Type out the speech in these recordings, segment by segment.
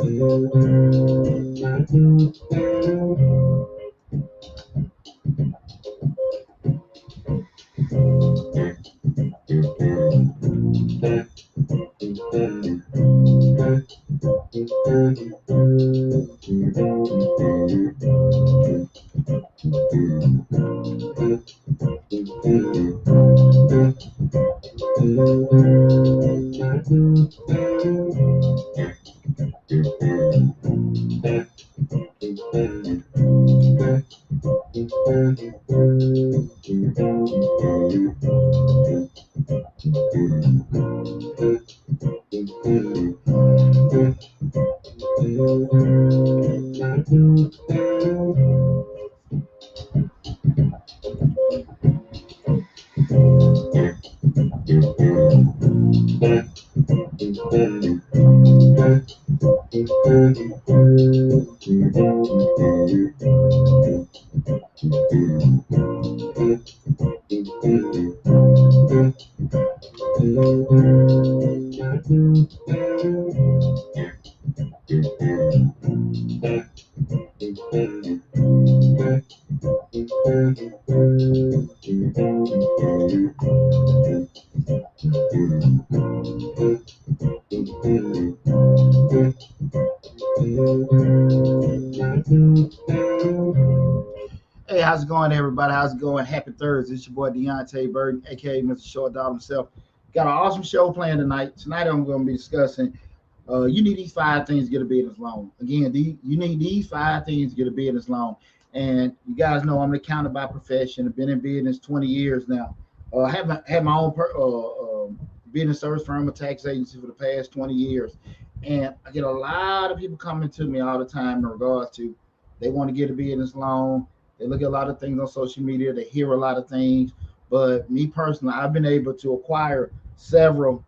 Hey, how's it going, everybody? How's it going? Happy Thursday. It's your boy Deonte Burden, aka Mr. Short Dollar himself. Got an awesome show planned tonight. Tonight I'm going to be discussing. You need these 5 things to get a business loan. Again, you need these 5 things to get a business loan. And you guys know I'm an accountant by profession. I've been in business 20 years now. I have had my own business service firm, a tax agency for the past 20 years. And I get a lot of people coming to me all the time in regards to they want to get a business loan. They look at a lot of things on social media. They hear a lot of things. But me personally, I've been able to acquire several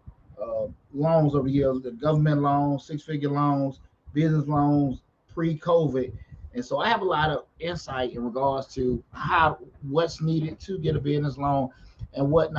loans over the years, the government loans, six-figure loans, business loans, pre-COVID. And so I have a lot of insight in regards to what's needed to get a business loan and what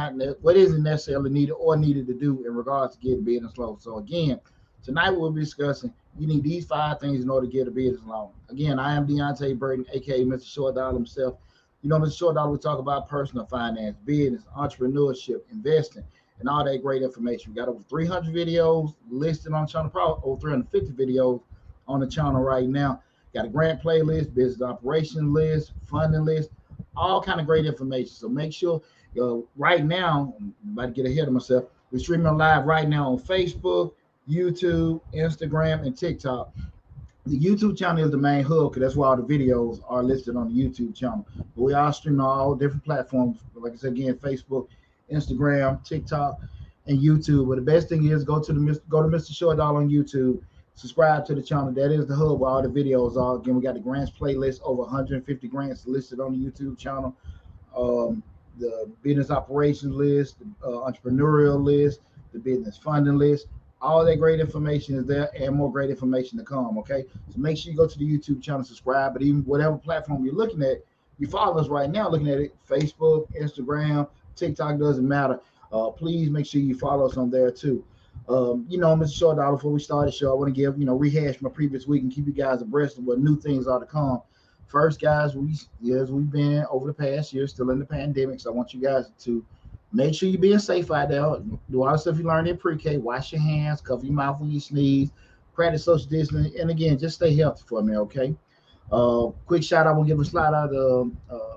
isn't necessarily needed or needed to do in regards to getting a business loan. So again, tonight we'll be discussing you need these 5 things in order to get a business loan. Again, I am Deonte Burden, aka Mr. Short Dollar himself. You know, Mr. Short Dollar, we talk about personal finance, business, entrepreneurship, investing, and all that great information. We got over 300 videos listed on the channel, probably over 350 videos on the channel right now. Got a grant playlist, business operation list, funding list, all kind of great information. So make sure right now, I'm about to get ahead of myself. We're streaming live right now on Facebook, YouTube, Instagram, and TikTok. The YouTube channel is the main hub because that's where all the videos are listed on the YouTube channel. But we are streaming on all different platforms. Like I said again, Facebook, Instagram, TikTok, and YouTube. But the best thing is go to Mr. Short Dollar on YouTube. Subscribe to the channel. That is the hub where all the videos are. Again, we got the grants playlist, over 150 grants listed on the YouTube channel. The business operations list, the entrepreneurial list, the business funding list. All that great information is there and more great information to come, okay? So make sure you go to the YouTube channel, subscribe, but even whatever platform you're looking at, you follow us right now looking at it, Facebook, Instagram, TikTok, doesn't matter. Please make sure you follow us on there too. Mr. Short Dollar, before we start the show, I want to rehash my previous week and keep you guys abreast of what new things are to come. First, guys, we've been over the past year, still in the pandemic, so I want you guys to make sure you're being safe out there. Do all the stuff you learned in pre-K. Wash your hands, cover your mouth when you sneeze, practice social distancing, and again, just stay healthy for me, okay? Quick shout out, we'll give a shout out to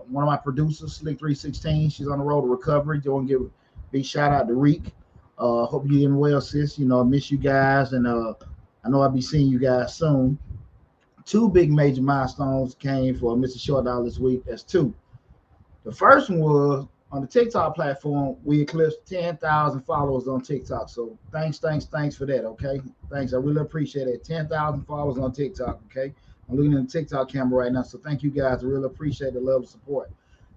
one of my producers, Slick316. She's on the road to recovery. Don't give a big shout out to Reek. Hope you're doing well, sis. I miss you guys, and I know I'll be seeing you guys soon. 2 big major milestones came for Mr. Short Dollar this week. That's 2. The first one was on the TikTok platform, we eclipsed 10,000 followers on TikTok. So thanks for that, okay? Thanks, I really appreciate it. 10,000 followers on TikTok, okay? I'm looking at the TikTok camera right now, so thank you guys. I really appreciate the love and support.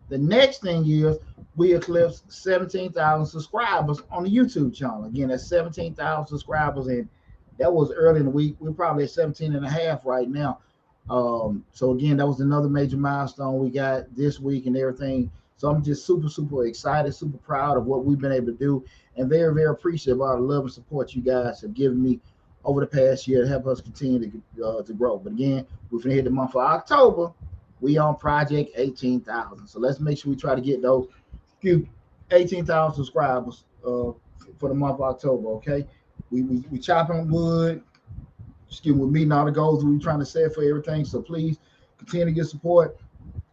The next thing is we eclipsed 17,000 subscribers on the YouTube channel. Again, that's 17,000 subscribers, and that was early in the week. We're probably at 17 and a half right now. So again, that was another major milestone we got this week and everything. So I'm just super excited, super proud of what we've been able to do, and very, very appreciative of all the love and support you guys have given me over the past year to help us continue to grow. But again, we're gonna hit the month of October. We on project 18,000. So let's make sure we try to get those 18,000 subscribers for the month of October. Okay, we chopping wood. Excuse me, we're meeting all the goals we're trying to set for everything. So please continue to get support.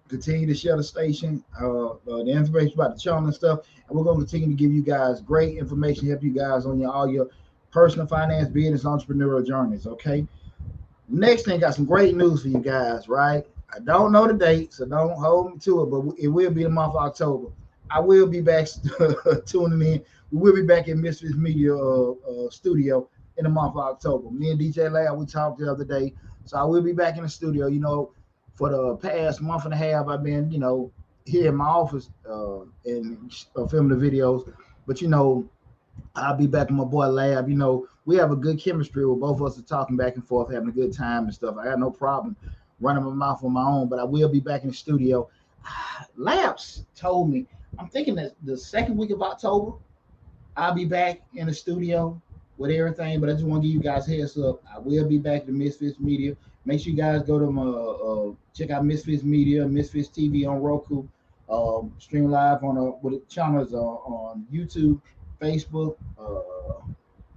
Continue to share the station, the information about the channel and stuff, and we're going to continue to give you guys great information, help you guys on all your personal finance, business, entrepreneurial journeys. Okay. Next thing, got some great news for you guys. Right, I don't know the date, so don't hold me to it, but it will be the month of October. I will be back tuning in. We will be back in Misfits Media studio in the month of October. Me and DJ Lab, we talked the other day, so I will be back in the studio. For the past month and a half, I've been, here in my office and filming the videos. But I'll be back in my boy Lab. We have a good chemistry where both of us are talking back and forth, having a good time and stuff. I got no problem running my mouth on my own, but I will be back in the studio. Labs told me, I'm thinking that the second week of October, I'll be back in the studio with everything, but I just want to give you guys a heads up. I will be back to Misfits Media. Make sure you guys go to my check out Misfits Media, Misfits TV on Roku, stream live on with the channels on YouTube, Facebook,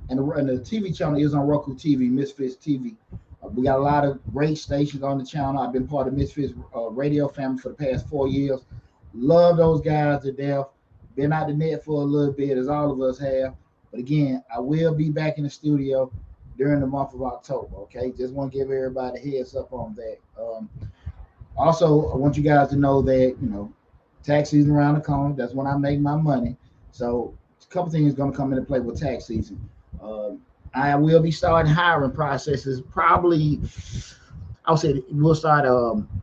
and the TV channel is on Roku TV, Misfits TV. We got a lot of great stations on the channel. I've been part of Misfits radio family for the past 4 years. Love those guys to death. Been out the net for a little bit, as all of us have. But again, I will be back in the studio during the month of October. Okay, just want to give everybody a heads up on that. Also, I want you guys to know that tax season around the corner. That's when I make my money. So a couple things going to come into play with tax season. I will be starting hiring processes. Probably, I would say we'll start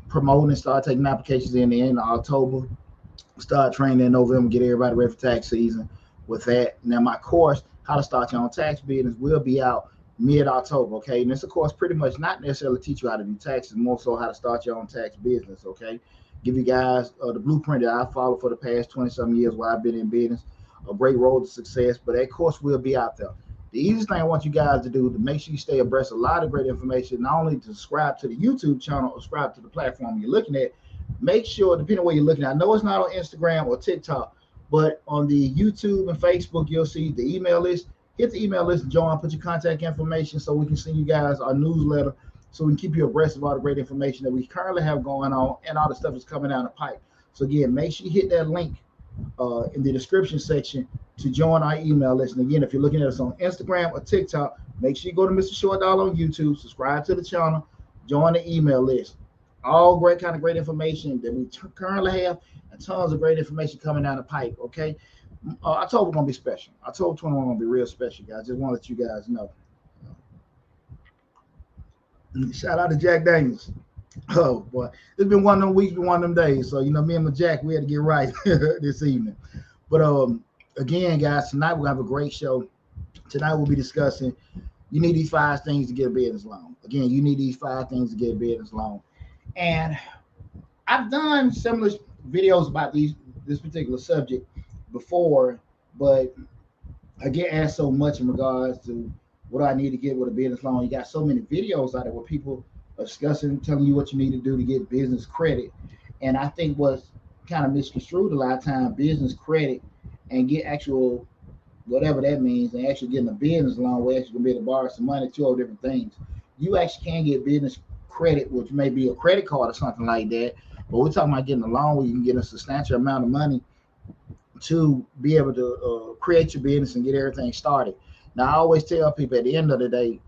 promoting and start taking applications in the end of October. Start training in November, get everybody ready for tax season with that. Now, my course, How to Start Your Own Tax Business, will be out mid-October, okay? And this, of course, pretty much not necessarily teach you how to do taxes, more so how to start your own tax business, okay? Give you guys the blueprint that I followed for the past 20-something years while I've been in business, a great road to success, but that course will be out there. The easiest thing I want you guys to do to make sure you stay abreast of a lot of great information, not only to subscribe to the YouTube channel or subscribe to the platform you're looking at, make sure, depending on where you're looking at, I know it's not on Instagram or TikTok, but on the YouTube and Facebook, you'll see the email list. Hit the email list, join, put your contact information so we can send you guys our newsletter so we can keep you abreast of all the great information that we currently have going on and all the stuff that's coming down the pipe. So again, make sure you hit that link in the description section to join our email list. And again, if you're looking at us on Instagram or TikTok, make sure you go to Mr. Short Dollar on YouTube, subscribe to the channel, join the email list. All great great information that we currently have, and tons of great information coming down the pipe. Okay, October gonna be special. October 21 gonna be real special, guys. Just want to let you guys know. Shout out to Jack Daniels. Oh boy, it's been one of them weeks, been one of them days. So me and my Jack, we had to get right this evening. But again, guys, tonight we're gonna have a great show. Tonight we'll be discussing. You need these 5 things to get a business loan. Again, you need these 5 things to get a business loan. And I've done similar videos about this particular subject before, but I get asked so much in regards to what I need to get with a business loan. You got so many videos out there where people are discussing, telling you what you need to do to get business credit. And I think what's kind of misconstrued a lot of time, business credit and get actual, whatever that means, and actually getting a business loan where actually going to be able to borrow some money, 2 different things. You actually can get business credit, which may be a credit card or something like that, but we're talking about getting a loan where you can get a substantial amount of money to be able to create your business and get everything started. Now, I always tell people at the end of the day,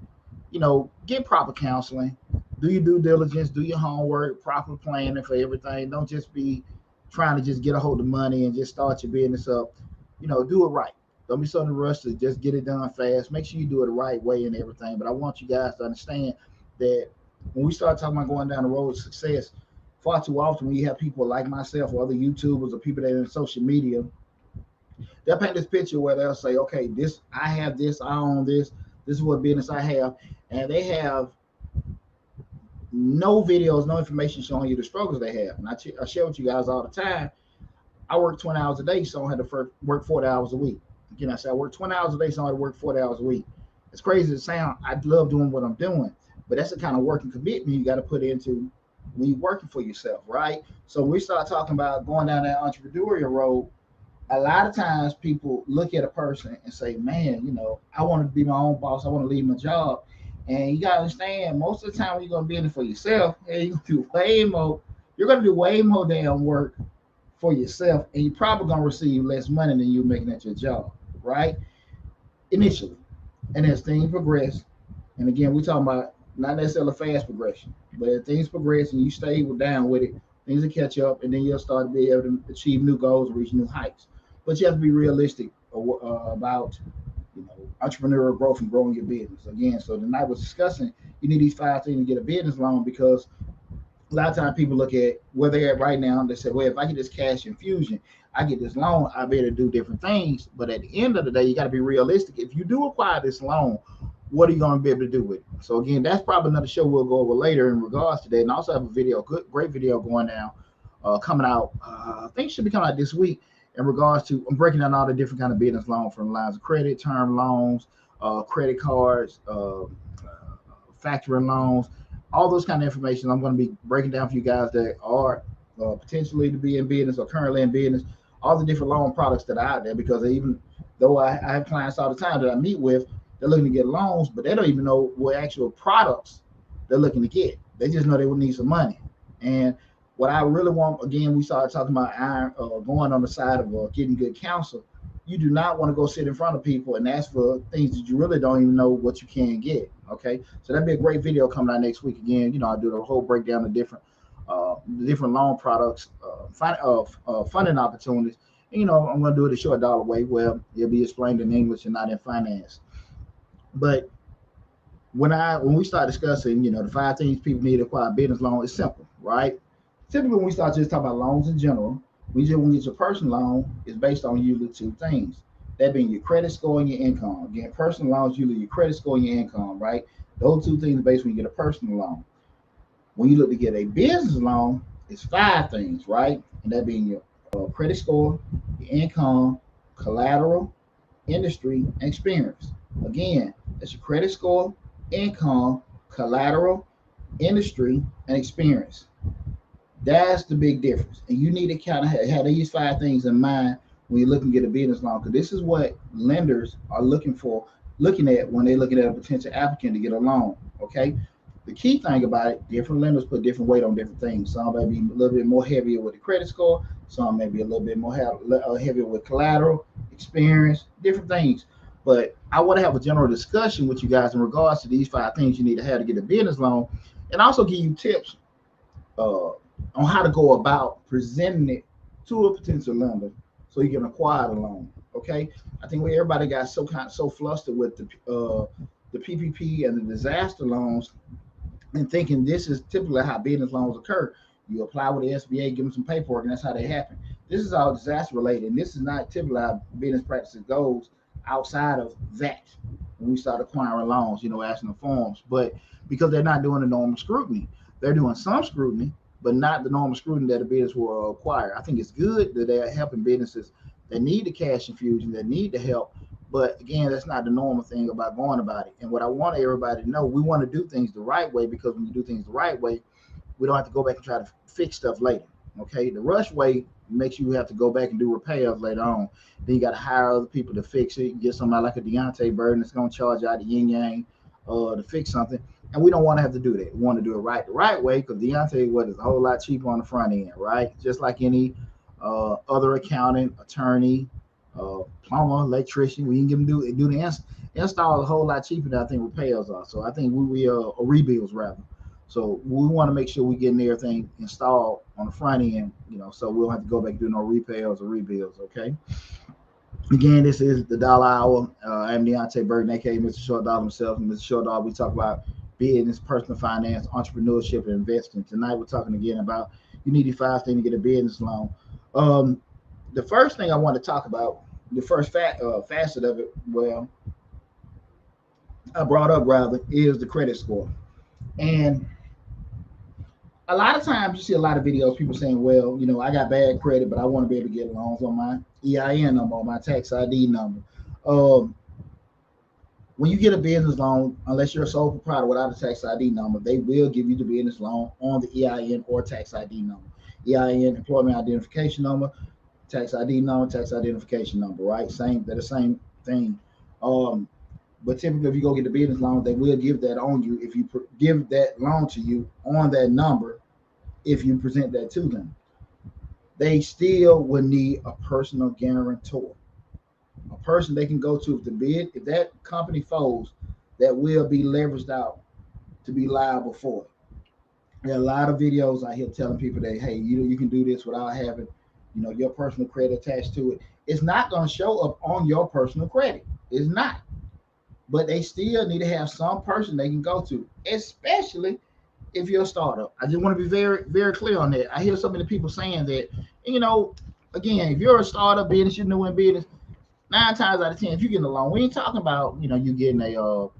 get proper counseling, do your due diligence, do your homework, proper planning for everything. Don't just be trying to just get a hold of money and just start your business up. Do it right. Don't be so in a rush to just get it done fast. Make sure you do it the right way and everything. But I want you guys to understand that when we start talking about going down the road to success, far too often when you have people like myself or other YouTubers or people that are in social media, they'll paint this picture where they'll say, okay, I have this, I own this is what business I have. And they have no videos, no information showing you the struggles they have. And I share with you guys all the time. I work 20 hours a day, so I had to work 40 hours a week. Again, I said I work 20 hours a day, so I had to work 40 hours a week. It's crazy to sound. I love doing what I'm doing, but that's the kind of work and commitment you got to put into when you're working for yourself, right? So we start talking about going down that entrepreneurial road. A lot of times people look at a person and say, man, I want to be my own boss. I want to leave my job. And you got to understand, most of the time when you're going to be in it for yourself, hey, you're going to do way more damn work for yourself. And you're probably going to receive less money than you're making at your job, right? Initially. And as things progress, and again, we're talking about not necessarily fast progression, but as things progress and you stay down with it, things will catch up, and then you'll start to be able to achieve new goals and reach new heights. But you have to be realistic about entrepreneurial growth and growing your business. Again, so tonight we're discussing you need these 5 things to get a business loan because a lot of times people look at where they're at right now and they say, well, if I get this cash infusion, I get this loan, I better do different things. But at the end of the day, you got to be realistic. If you do acquire this loan, what are you going to be able to do with it? So again, that's probably another show we'll go over later in regards to that. And I also have a video, great video going now, coming out. I think it should be coming out this week in regards to I'm breaking down all the different kind of business loans from lines of credit, term loans, credit cards, factoring loans, all those kind of information. I'm going to be breaking down for you guys that are potentially to be in business or currently in business, all the different loan products that are out there. Because even though I have clients all the time that I meet with, they're looking to get loans, but they don't even know what actual products they're looking to get. They just know they would need some money. And what I really want, again, we started talking about going on the side of getting good counsel. You do not want to go sit in front of people and ask for things that you really don't even know what you can get. Okay, so that'd be a great video coming out next week. Again, I'll do the whole breakdown of different loan products, funding opportunities. And, I'm going to do it a short dollar way where it'll be explained in English and not in finance. But when we start discussing, the 5 things people need to acquire a business loan, it's simple, right? Typically, when we start just talking about loans in general, we just want to get your personal loan is based on usually 2 things. That being your credit score and your income. Again, personal loans usually your credit score and your income, right? Those 2 things are based when you get a personal loan. When you look to get a business loan, it's 5 things, right? And that being your credit score, your income, collateral, industry, and experience. Again, that's your credit score, income, collateral, industry, and experience. That's the big difference. And you need to kind of have these 5 things in mind when you're looking to get a business loan, because this is what lenders are looking at when they're looking at a potential applicant to get a loan. Okay. The key thing about it, different lenders put different weight on different things. Some may be a little bit more heavier with the credit score. Some may be a little bit more heavier with collateral, experience, different things. But I want to have a general discussion with you guys in regards to these 5 things you need to have to get a business loan, and also give you tips on how to go about presenting it to a potential lender so you can acquire the loan. Okay, I think everybody got so flustered with the PPP and the disaster loans and thinking this is typically how business loans occur. You apply with the SBA, give them some paperwork, and that's how they happen. This is all disaster related, and this is not typically how business practices goes outside of that. When we start acquiring loans, asking the forms, but because they're not doing the normal scrutiny, they're doing some scrutiny, but not the normal scrutiny that a business will acquire. I think it's good that they're helping businesses that need the cash infusion, that need the help. But again, that's not the normal thing about going about it. And what I want everybody to know, we want to do things the right way, because when you do things the right way, we don't have to go back and try to fix stuff later. Okay, the rush way makes you have to go back and do repairs later on. Then you got to hire other people to fix it. Get somebody like a Deonte Burden that's going to charge out the yin yang to fix something. And we don't want to have to do that. We want to do it the right way, because Deonte is a whole lot cheaper on the front end, right? Just like any other accountant, attorney, plumber, electrician, we can give them do the install a whole lot cheaper than I think repairs are. So I think we rebuilds rather. So we want to make sure we're getting everything installed on the front end, so we don't have to go back and do no repairs or rebuilds. Okay. Again, this is the Dollar Hour. I'm Deonte Burden, aka Mr. Short Dollar himself. And Mr. Short Dollar, we talk about business, personal finance, entrepreneurship, and investing. Tonight, we're talking again about you need the 5 things to get a business loan. The first thing I want to talk about, the first facet of it, I brought up rather, is the credit score. And a lot of times you see a lot of videos, people saying, well, I got bad credit, but I want to be able to get loans on my EIN number, on my tax ID number. when you get a business loan, unless you're a sole proprietor without a tax ID number, they will give you the business loan on the EIN or tax ID number. EIN, employment identification number, tax ID number, tax identification number, right? They're the same thing. But typically, if you go get the business loan, they will give that on you if you give that loan to you on that number. If you present that to them, they still will need a personal guarantor, a person they can go to if that company folds, that will be leveraged out to be liable for it. There are a lot of videos out here telling people that, hey, you can do this without having, your personal credit attached to it. It's not going to show up on your personal credit. It's not. But they still need to have some person they can go to, especially if you're a startup. I just want to be very, very clear on that. I hear so many people saying that, again, if you're a startup business, you're new in business, 9 times out of 10, if you're getting a loan, we ain't talking about, you getting a $500,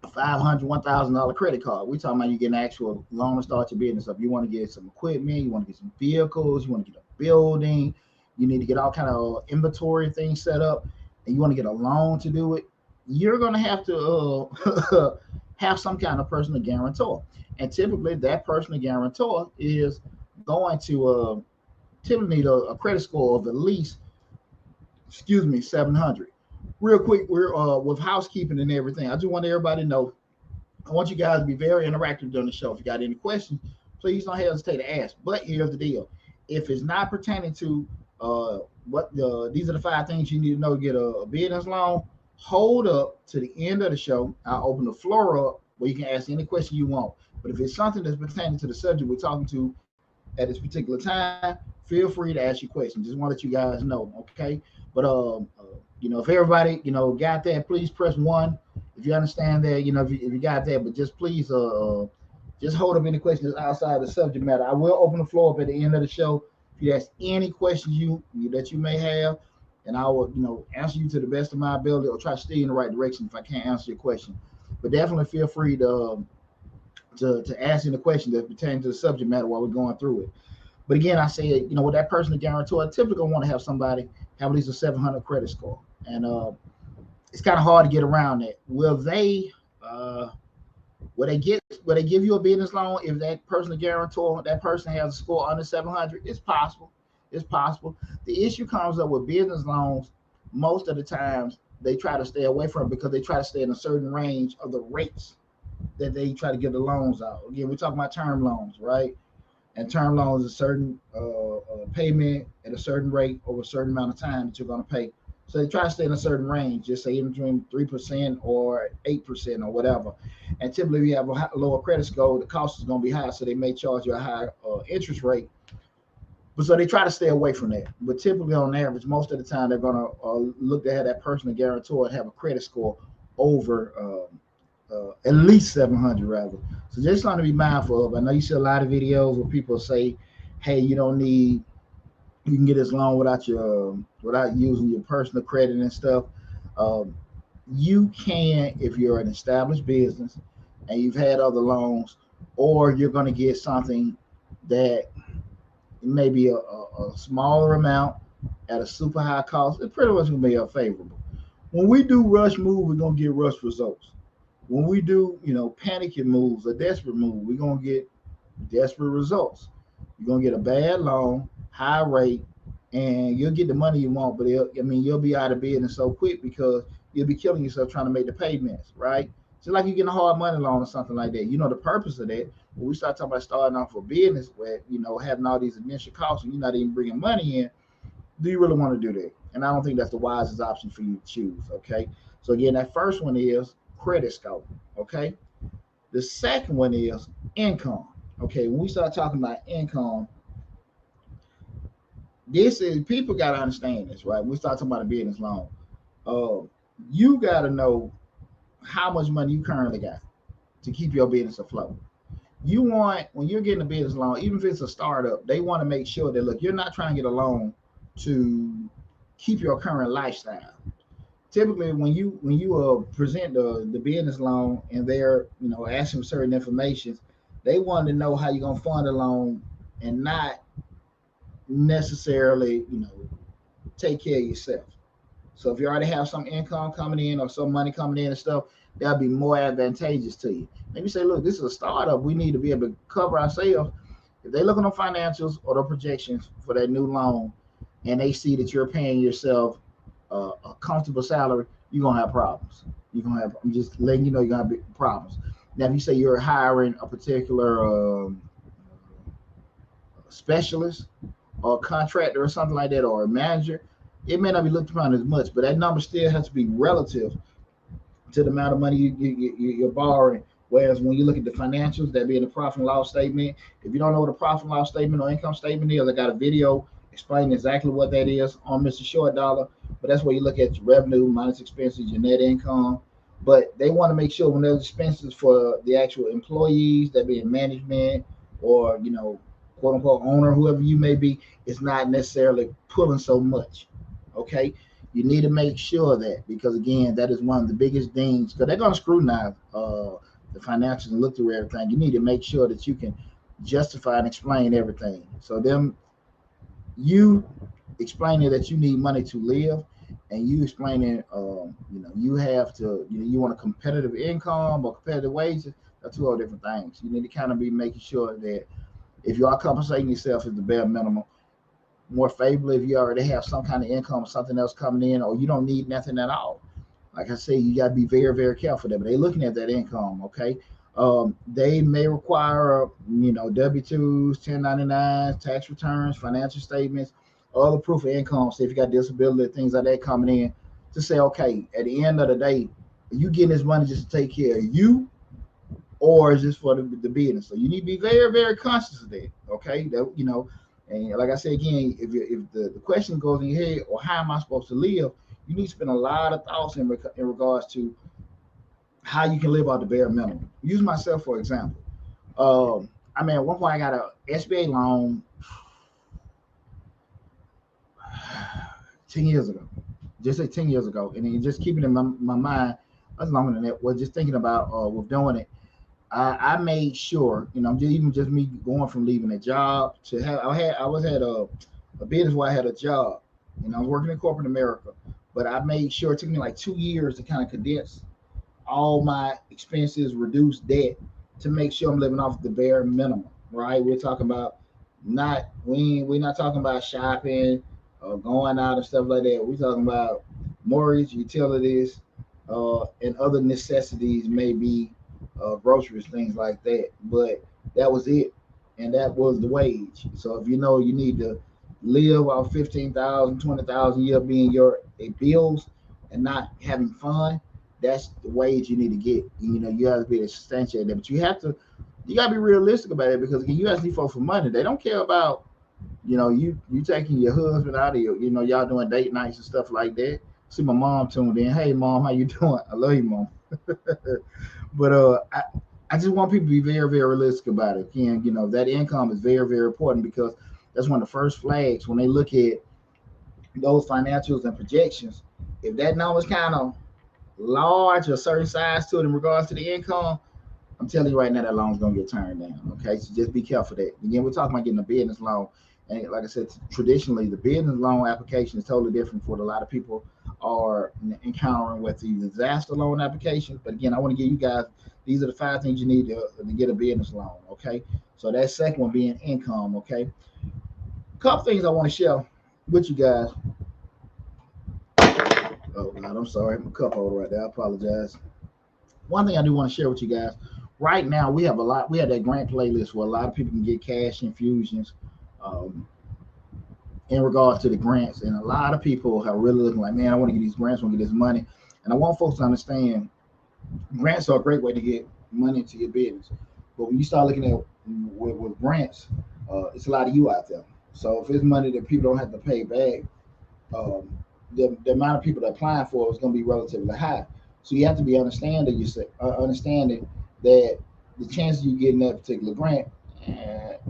$1,000 credit card. We talking about you getting an actual loan to start your business up. You want to get some equipment, you want to get some vehicles, you want to get a building, you need to get all kind of inventory things set up, and you want to get a loan to do it. You're going to have to have some kind of personal guarantor. And typically that personal guarantor is going to typically need a credit score of at least, 700. Real quick, we're with housekeeping and everything. I just want everybody to know, I want you guys to be very interactive during the show. If you got any questions, please don't hesitate to ask. But here's the deal. If it's not pertaining to these are the 5 things you need to know to get a business loan, hold up to the end of the show. I'll open the floor up where you can ask any question you want. But if it's something that's pertaining to the subject we're talking to at this particular time, feel free to ask your questions. Just want to let you guys know, okay? But if everybody got that, please press 1 if you understand that. If you got that, but just please just hold up any questions outside the subject matter. I will open the floor up at the end of the show if you ask any questions that you may have, and I will answer you to the best of my ability, or try to steer you in the right direction if I can't answer your question. But definitely feel free to ask any question that pertains to the subject matter while we're going through it. But again, I say, with that personal guarantor, I typically want to have somebody have at least a 700 credit score, and it's kind of hard to get around that. Will they give you a business loan if that personal guarantor, that person has a score under 700? It's possible. It's possible. The issue comes up with business loans. Most of the times they try to stay away from it because they try to stay in a certain range of the rates that they try to get the loans out. Again, we're talking about term loans, right? And term loans is a certain payment at a certain rate over a certain amount of time that you're going to pay. So they try to stay in a certain range, just say in between 3% or 8% or whatever. And typically, if you have a lower credit score, the cost is going to be higher, so they may charge you a higher interest rate. But so they try to stay away from that. But typically, on average, most of the time, they're going to look to have that personal guarantor and have a credit score over at least 700 rather. So just something to be mindful of. I know you see a lot of videos where people say, hey, you can get this loan without using your personal credit and stuff. You can if you're an established business and you've had other loans, or you're going to get something that may be a smaller amount at a super high cost. It's pretty much going to be unfavorable. When we do rush move, we're going to get rush results. When we do, panicking moves or desperate move, we're going to get desperate results. You're going to get a bad loan, high rate, and you'll get the money you want, but you'll be out of business so quick because you'll be killing yourself trying to make the payments, right? It's like you're getting a hard money loan or something like that. The purpose of that, when we start talking about starting off a business where, having all these initial costs and you're not even bringing money in, do you really want to do that? And I don't think that's the wisest option for you to choose, okay? So again, that first one is credit score, okay? The second one is income, okay? When we start talking about income, people got to understand this, right? When we start talking about a business loan, you got to know how much money you currently got to keep your business afloat. When you're getting a business loan, even if it's a startup, they want to make sure that, look, you're not trying to get a loan to keep your current lifestyle. Typically, when you present the business loan and they're asking for certain information, they want to know how you're gonna fund the loan and not necessarily take care of yourself. So if you already have some income coming in or some money coming in and stuff, that'll be more advantageous to you. Maybe say, look, this is a startup. We need to be able to cover ourselves. If they look on the financials or the projections for that new loan, and they see that you're paying yourself a comfortable salary, you're gonna have problems. You're gonna have. I'm just letting you know you're gonna have problems. Now, if you say you're hiring a particular specialist or contractor or something like that, or a manager, it may not be looked upon as much, but that number still has to be relative to the amount of money you're borrowing. Whereas when you look at the financials, that being the profit and loss statement, if you don't know what a profit and loss statement or income statement is, I got a video explaining exactly what that is on Mr. Short Dollar. But that's where you look at your revenue minus expenses, your net income. But they want to make sure when there's expenses for the actual employees, that being management or quote unquote owner, whoever you may be, it's not necessarily pulling so much. Okay, you need to make sure that, because again, that is one of the biggest things, because they're going to scrutinize the financials and look through everything. You need to make sure that you can justify and explain everything. So you explaining that you need money to live, and you explaining you have to you want a competitive income or competitive wages, are two other different things. You need to kind of be making sure that if you are compensating yourself at the bare minimum, more favorably if you already have some kind of income or something else coming in, or you don't need nothing at all. Like I say, you got to be very, very careful there. But they're looking at that income, okay? They may require, W-2s, 1099s, tax returns, financial statements, other proof of income. Say if you got disability, things like that coming in, to say, okay, at the end of the day, are you getting this money just to take care of you, or is this for the business? So you need to be very, very conscious of that, okay? And like I said again, if the question goes in your head, or how am I supposed to live, you need to spend a lot of thoughts in regards to how you can live out the bare minimum. Use myself for example. At one point I got a SBA loan 10 years ago. Just say 10 years ago. And then just keeping it in my mind, that's longer than that, was just thinking about with doing it. I made sure, just me going from leaving a job to have, I was at a business where I had a job, and I was working in corporate America, but I made sure it took me like 2 years to kind of condense all my expenses, reduce debt, to make sure I'm living off the bare minimum, right? We're talking about we're not talking about shopping or going out and stuff like that. We're talking about mortgage, utilities, and other necessities, maybe groceries, things like that. But that was it, and that was the wage. So if you need to live off 15,000, 20,000 a year being your bills and not having fun, that's the wage you need to get. You have to be able to substantiate that, but you got to be realistic about it, because again, you ask these folks for money, they don't care about you taking your husband out of y'all doing date nights and stuff like that. See, my mom tuned in. Hey, mom, how you doing? I love you, mom. But I just want people to be very, very realistic about it. Again, that income is very, very important, because that's one of the first flags when they look at those financials and projections. If that number's kind of large or certain size to it in regards to the income, I'm telling you right now, that loan's gonna get turned down. Okay, so just be careful of that. Again, we're talking about getting a business loan, and like I said, traditionally the business loan application is totally different for what a lot of people are encountering with the disaster loan applications. But again, I want to give you guys, these are the 5 things you need to get a business loan. Okay, so that second one being income. Okay, a couple things I want to share with you guys. Oh God, I'm sorry, my cup holder right there. I apologize. One thing I do want to share with you guys. Right now, we have that grant playlist where a lot of people can get cash infusions um, in regards to the grants. And a lot of people are really looking like, man, I want to get these grants, I want to get this money. And I want folks to understand grants are a great way to get money into your business. But when you start looking at with grants, it's a lot of you out there. So if it's money that people don't have to pay back, um, the amount of people that are applying for it is going to be relatively high. So you have to be understanding that the chances you getting that particular grant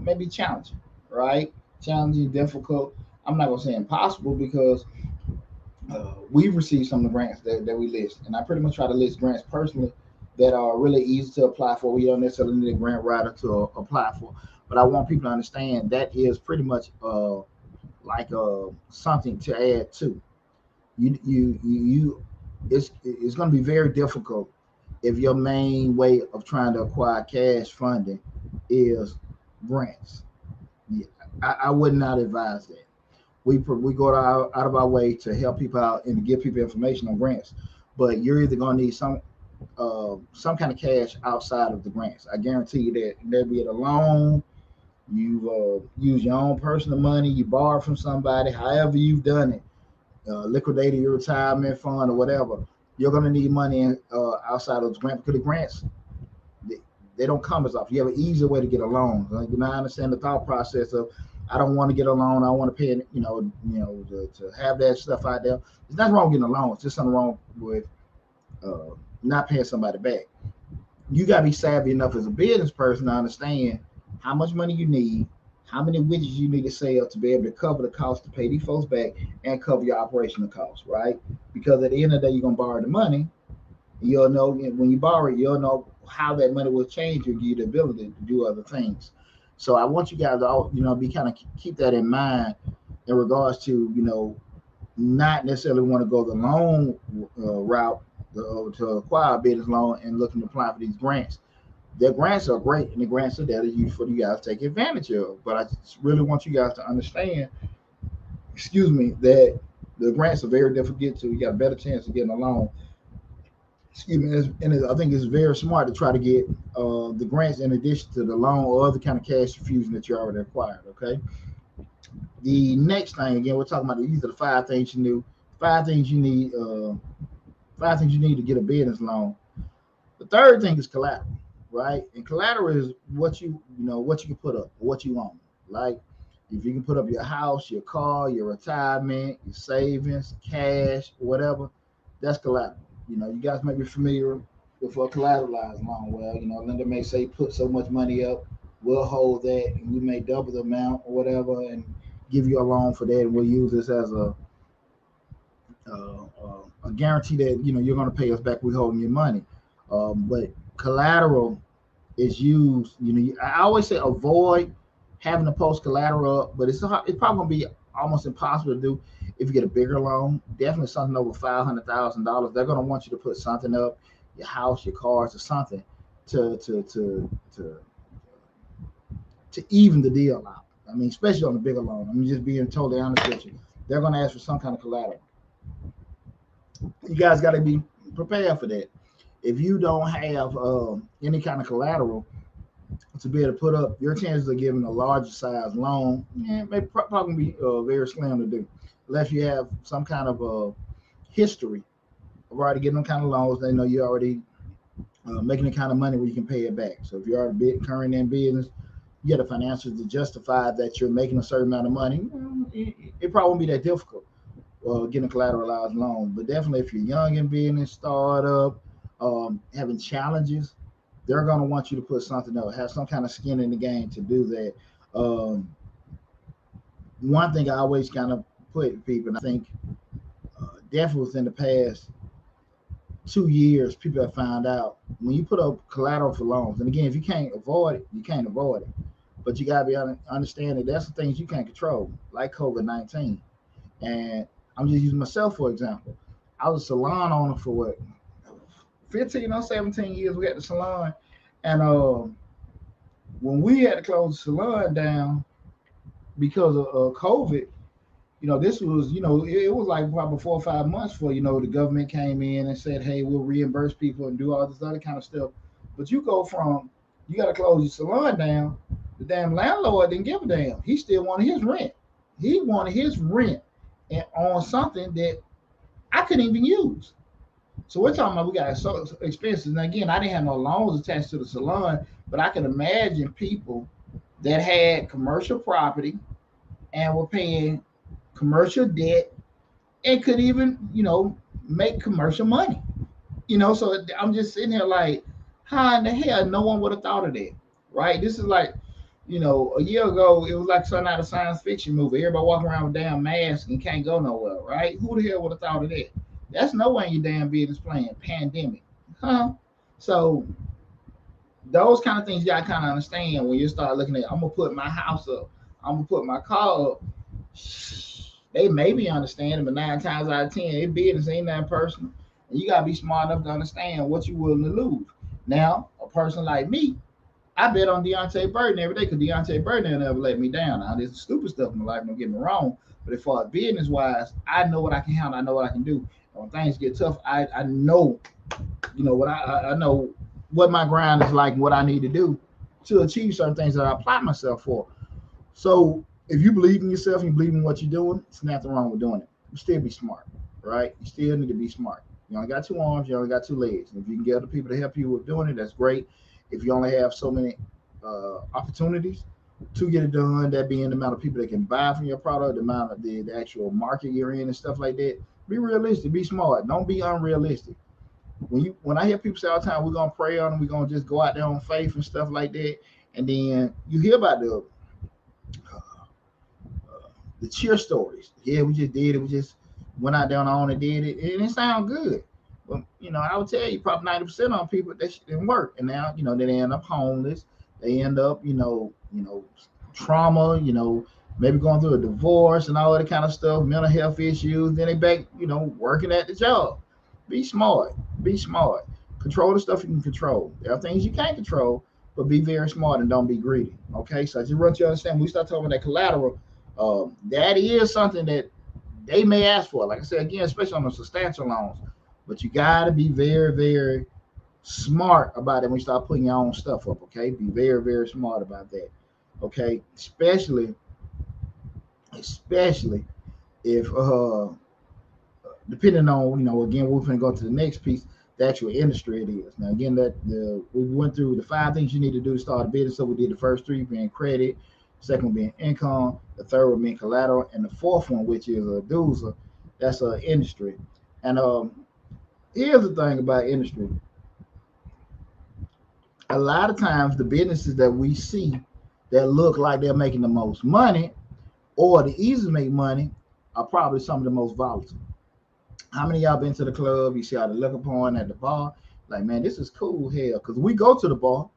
may be challenging, right? Challenging, difficult. I'm not going to say impossible, because we've received some of the grants that we list, and I pretty much try to list grants personally that are really easy to apply for. We don't necessarily need a grant writer to apply for, but I want people to understand that is pretty much like something to add to. You it's going to be very difficult if your main way of trying to acquire cash funding is grants. Yeah, I would not advise that. We go out of our way to help people out and to give people information on grants, but you're either going to need some kind of cash outside of the grants. I guarantee you that there be it a loan, you use your own personal money, you borrow from somebody, however you've done it, liquidated your retirement fund or whatever. You're going to need money outside of the grant because the grants they, they don't come as often. You have an easier way to get a loan. I understand the thought process of I don't want to get a loan. I want to pay, to have that stuff out there. There's nothing wrong with getting a loan. It's just something wrong with uh, not paying somebody back. You got to be savvy enough as a business person to understand how much money you need, how many widgets you need to sell to be able to cover the cost to pay these folks back and cover your operational costs, right? Because at the end of the day, you're going to borrow the money. You'll know when you borrow it, you'll know how that money will change and give you the ability to do other things. So I want you guys to all, be kind of keep that in mind in regards to, not necessarily want to go the loan route to acquire a business loan and looking to apply for these grants. Their grants are great, and the grants are there to use for you guys to take advantage of. But I just really want you guys to understand, that the grants are very difficult to get to. You got a better chance of getting a loan. I think it's very smart to try to get the grants in addition to the loan or other kind of cash infusion that you already acquired. Okay. The next thing, again, we're talking about these are the five things you knew, five things you need, five things you need to get a business loan. The third thing is collateral, right? And collateral is what you can put up, what you own. Like if you can put up your house, your car, your retirement, your savings, cash, whatever, that's collateral. You guys may be familiar with a collateralized loan. Well, lender may say put so much money up, we'll hold that, and we may double the amount or whatever, and give you a loan for that, and we'll use this as a guarantee that you're going to pay us back. We're holding your money, but collateral is used. I always say avoid having to post collateral up, but it's probably going to be almost impossible to do if you get a bigger loan. Definitely something over $500,000. They're going to want you to put something up, your house, your cars, or something to even the deal out. I mean, especially on the bigger loan. I'm just being totally honest with you. They're going to ask for some kind of collateral. You guys got to be prepared for that. If you don't have any kind of collateral to be able to put up, your chances of getting a larger size loan may probably be very slim to do, unless you have some kind of history of already getting them kind of loans. They know you're already making the kind of money where you can pay it back. So if you're already current in business, you get the financials to justify that you're making a certain amount of money. It probably won't be that difficult getting a collateralized loan. But definitely, if you're young in business, startup, having challenges, they're going to want you to put something up, have some kind of skin in the game to do that. One thing I always kind of put people, and I think definitely within the past 2 years, people have found out when you put up collateral for loans, and again, if you can't avoid it, you can't avoid it. But you got to be understand that that's the things you can't control, like COVID-19. And I'm just using myself for example. I was a salon owner for what 15 or 17 years. We had the salon, and when we had to close the salon down because of COVID, this was, it was like probably 4 or 5 months before, the government came in and said, hey, we'll reimburse people and do all this other kind of stuff. But you go from, you got to close your salon down. The damn landlord didn't give a damn. He still wanted his rent. He wanted his rent and on something that I couldn't even use. So we're talking about we got so expenses. And again, I didn't have no loans attached to the salon, but I can imagine people that had commercial property and were paying commercial debt and could even, make commercial money. So I'm just sitting here like, how in the hell no one would have thought of that? Right? This is like, a year ago, it was like something out of a science fiction movie. Everybody walking around with damn masks and can't go nowhere, right? Who the hell would have thought of that? That's no way in your damn business plan. Pandemic. Huh? So those kind of things you gotta kind of understand when you start looking at, I'm gonna put my house up, I'm gonna put my car up. They may be understanding, but 9 times out of 10, it business ain't that personal. And you gotta be smart enough to understand what you're willing to lose. Now, a person like me, I bet on Deonte Burden every day because Deonte Burden will never let me down. Now, there's stupid stuff in my life, don't get me wrong. But as far as business wise, I know what I can handle. I know what I can do. And when things get tough, I know, what I know what my grind is like and what I need to do to achieve certain things that I apply myself for. So if you believe in yourself and you believe in what you're doing, it's nothing wrong with doing it. You still be smart, right? You still need to be smart. You only got 2 arms, you only got 2 legs. And if you can get other people to help you with doing it, that's great. If you only have so many opportunities to get it done, that being the amount of people that can buy from your product, the amount of the actual market you're in and stuff like that, be realistic, be smart. Don't be unrealistic. When I hear people say all the time, we're gonna pray on them, we're gonna just go out there on faith and stuff like that, and then you hear about the cheer stories. Yeah, we just did it. We just went out there on our own and did it, and it sounds good. Well, I would tell you probably 90% of people that shit didn't work, and now they end up homeless. They end up trauma. Maybe going through a divorce and all that kind of stuff, mental health issues. Then they back working at the job. Be smart. Be smart. Control the stuff you can control. There are things you can't control, but be very smart and don't be greedy. Okay, so I just want you to understand when we start talking about that collateral. That is something that they may ask for. Like I said again, especially on the substantial loans. But you gotta be very, very smart about it when you start putting your own stuff up. Okay, be very, very smart about that. Okay, especially if depending on again we're going to go to the next piece, the actual industry it is. Now again, we went through the 5 things you need to do to start a business. So we did the first 3 being credit, second one being income, the third one being collateral, and the fourth one, which is a dozer, that's a industry. And here's the thing about industry. A lot of times the businesses that we see that look like they're making the most money or the easiest to make money are probably some of the most volatile. How many of y'all been to the club? You see all the liquor pouring at the bar. Like, man, this is cool hell. Because we go to the bar,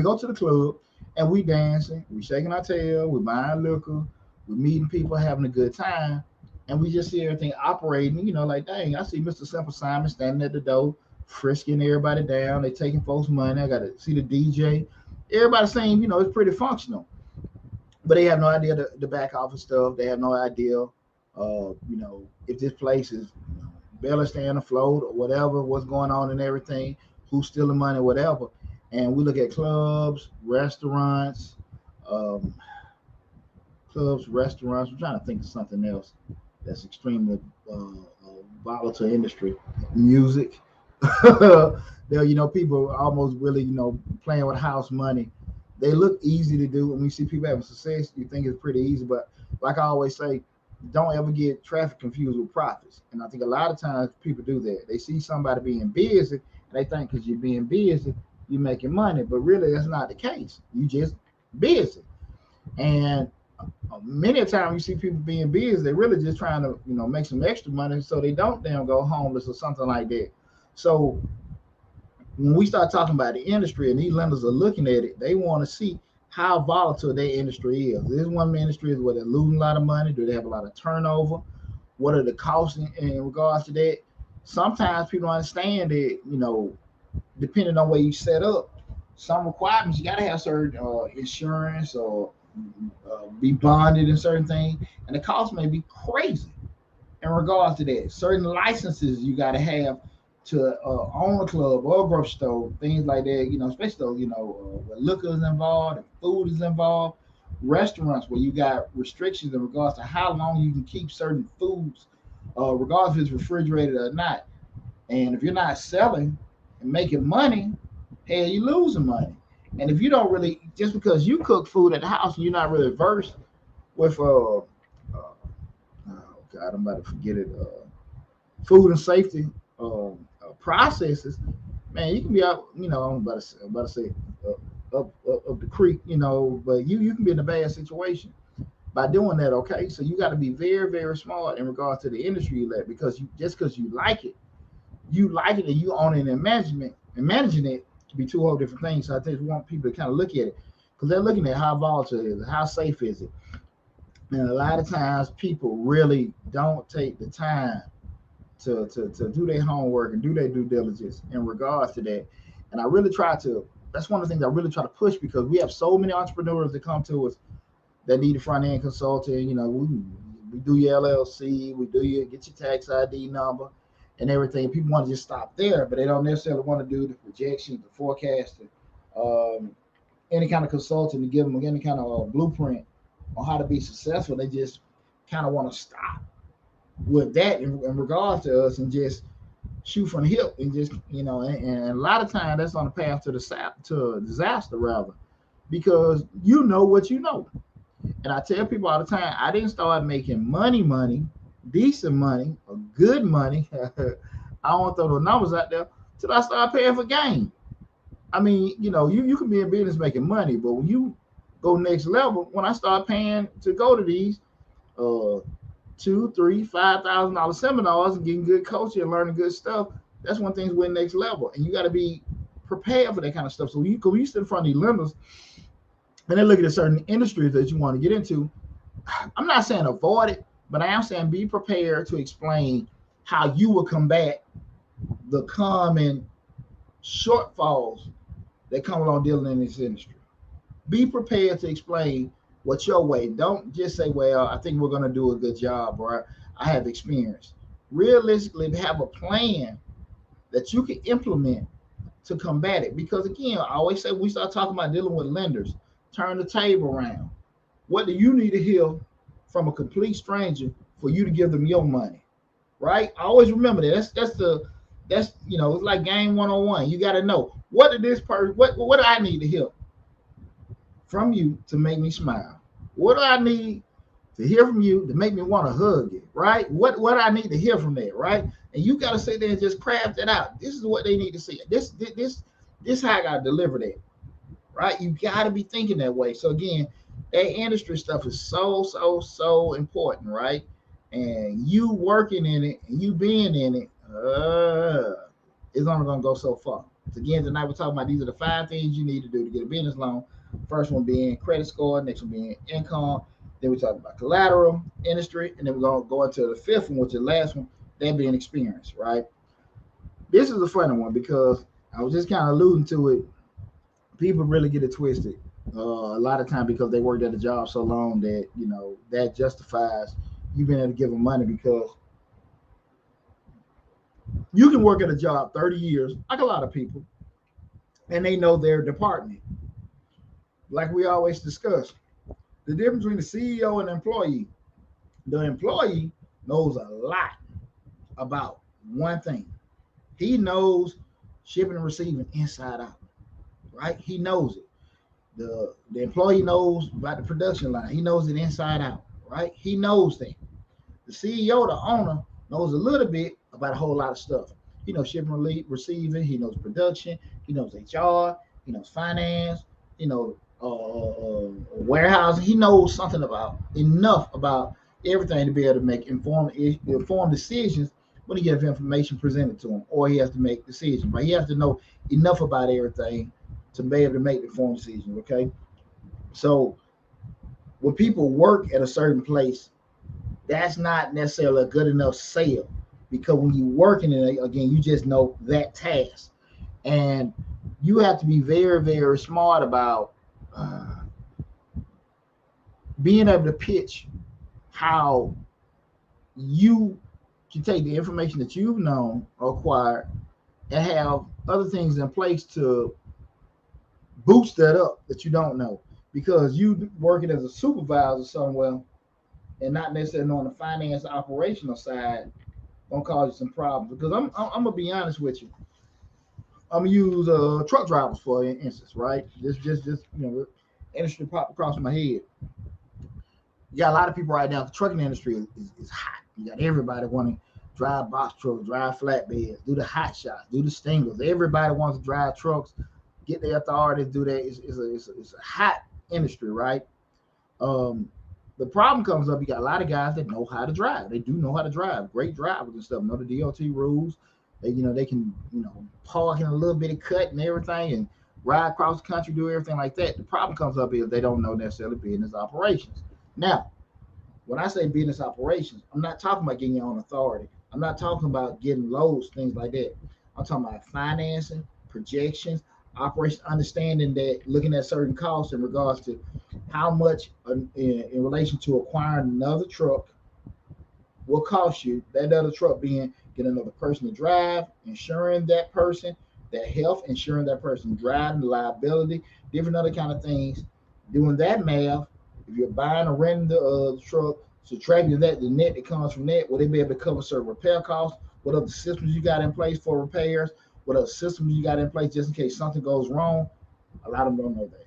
go to the club, and we dancing, we shaking our tail, we buying liquor, we meeting people, having a good time, and we just see everything operating. Like, dang, I see Mr. Simple Simon standing at the door, frisking everybody down. They taking folks' money. I got to see the DJ. Everybody saying, it's pretty functional. But they have no idea the back office stuff. They have no idea, if this place is barely staying afloat or whatever, what's going on and everything, who's stealing money, whatever. And we look at clubs, restaurants. I'm trying to think of something else that's extremely volatile industry. Music. There, people are almost really, playing with house money. They look easy to do. When we see people having success, you think it's pretty easy. But like I always say, don't ever get traffic confused with profits. And I think a lot of times people do that. They see somebody being busy, and they think because you're being busy, you're making money. But really, that's not the case. You just busy. And many a time you see people being busy, they're really just trying to, make some extra money so they don't damn go homeless or something like that. So when we start talking about the industry and these lenders are looking at it, they want to see how volatile their industry is. This one industry is where they're losing a lot of money. Do they have a lot of turnover? What are the costs in regards to that? Sometimes people understand that, depending on where you set up, some requirements, you got to have certain insurance or be bonded in certain things. And the cost may be crazy in regards to that. Certain licenses you got to have to own a club or a grocery store, things like that, especially though, where liquor is involved and food is involved. Restaurants where you got restrictions in regards to how long you can keep certain foods, regardless if it's refrigerated or not. And if you're not selling and making money, hell, you're losing money. And if you don't really, just because you cook food at the house and you're not really versed with, oh God, I'm about to forget it, food and safety processes, man, you can be out, I'm about to say up the creek, but you can be in a bad situation by doing that. Okay, so you got to be very, very smart in regards to the industry you let, because because you like it and you own it and managing it to be 2 whole different things. So I just want people to kind of look at it because they're looking at how volatile it is, how safe is it. And a lot of times people really don't take the time to do their homework and do their due diligence in regards to that. And I really try to, that's one of the things I really try to push because we have so many entrepreneurs that come to us that need a front end consulting. We do your LLC, we do your get your tax ID number and everything. People want to just stop there, but they don't necessarily want to do the projections, the forecasting, um, any kind of consulting to give them any kind of blueprint on how to be successful. They just kind of want to stop with that in regards to us and just shoot from the hip and just and a lot of times that's on the path to to disaster rather because you know what you know. And I tell people all the time, I didn't start making money, decent money, or good money. I don't want to throw the numbers out there till I start paying for game. I mean, you can be in business making money, but when you go next level, when I start paying to go to these uh two, three, $5,000 seminars and getting good coaching and learning good stuff, that's when things went next level. And you got to be prepared for that kind of stuff. So when you sit in front of these lenders and they look at certain industries that you want to get into, I'm not saying avoid it, but I am saying be prepared to explain how you will combat the common shortfalls that come along dealing in this industry. Be prepared to explain what's your way. Don't just say, well, I think we're going to do a good job or I have experience. Realistically, have a plan that you can implement to combat it. Because again, I always say we start talking about dealing with lenders, turn the table around. What do you need to hear from a complete stranger for you to give them your money? Right? I always remember that. That's it's like game 101. You got to know what did this person what do I need to hear from you to make me smile? What do I need to hear from you to make me want to hug you? Right? What I need to hear from that, right? And you got to sit there and just craft it out. This is what they need to see. This how I got to deliver that. Right? You got to be thinking that way. So again, that industry stuff is so important, right? And you working in it and you being in it, it's only gonna go so far. So again, tonight we're talking about these are the 5 things you need to do to get a business loan. First one being credit score, next one being income. Then we talk about collateral, industry, and then we're gonna go into the fifth one, which is the last one, that being experience, right? This is a funny one because I was just kind of alluding to it. People really get it twisted a lot of time because they worked at a job so long that that justifies you being able to give them money because you can work at a job 30 years, like a lot of people, and they know their department. Like we always discuss, the difference between the CEO and the employee. The employee knows a lot about one thing. He knows shipping and receiving inside out, right? He knows it. The employee knows about the production line. He knows it inside out, right? He knows that. The CEO, the owner, knows a little bit about a whole lot of stuff. He knows shipping, receiving. He knows production. He knows HR. He knows finance. He knows warehousing. He knows something about enough about everything to be able to make informed decisions when he gets information presented to him, or he has to make decisions. Right? He has to know enough about everything to be able to make informed decisions. Okay, so when people work at a certain place, that's not necessarily a good enough sale because when you're working in it, again, you just know that task. And you have to be very, very smart about uh, being able to pitch how you can take the information that you've known or acquired and have other things in place to boost that up that you don't know. Because you working as a supervisor somewhere and not necessarily knowing the finance operational side gonna cause you some problems. Because I'm gonna be honest with you. I'm gonna use truck drivers for instance, right? Just industry popped across my head. You got a lot of people right now. The trucking industry is hot. You got everybody wanting to drive box trucks, drive flatbeds, do the hot shots, do the stingles. Everybody wants to drive trucks, get their authority to do that. It's a hot industry, right? Um, the problem comes up. You got a lot of guys that know how to drive. They do know how to drive. Great drivers and stuff. Know the DOT rules. They can park in a little bit of cut and everything and ride across the country, do everything like that. The problem comes up is they don't know necessarily business operations. Now, When I say business operations, I'm not talking about getting your own authority. I'm not talking about getting loads, things like that. I'm talking about financing, projections, operation, understanding that, looking at certain costs in regards to how much in relation to acquiring another truck will cost you. That other truck being get another person to drive, insuring that person, that health, insuring that person driving, liability, different other kind of things. Doing that math, if you're buying or renting the truck, subtracting that, the net that comes from that, will they be able to cover certain repair costs? What other systems you got in place for repairs? What other systems you got in place just in case something goes wrong? A lot of them don't know that.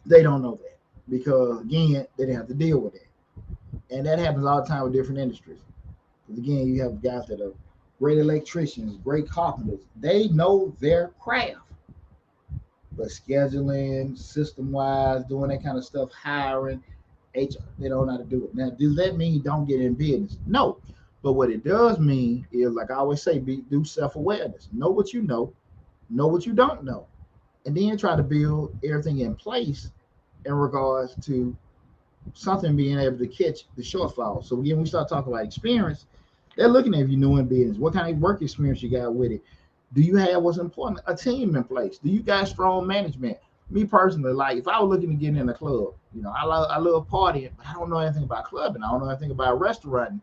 They don't know that because, again, they didn't have to deal with it. And that happens all the time with different industries. Because, again, you have guys that are great electricians, great carpenters. They know their craft. But scheduling, system-wise, doing that kind of stuff, hiring, HR, they don't know how to do it. Now, does that mean you don't get in business? No. But what it does mean is, like I always say, do self-awareness. Know what you know what you don't know. And then try to build everything in place in regards to something being able to catch the shortfall. So again, we start talking about experience. They're looking at if you know in business, what kind of work experience you got with it. Do you have what's important? A team in place. Do you got strong management? Me personally, like if I was looking to get in a club, I love partying, but I don't know anything about clubbing. I don't know anything about restauranting.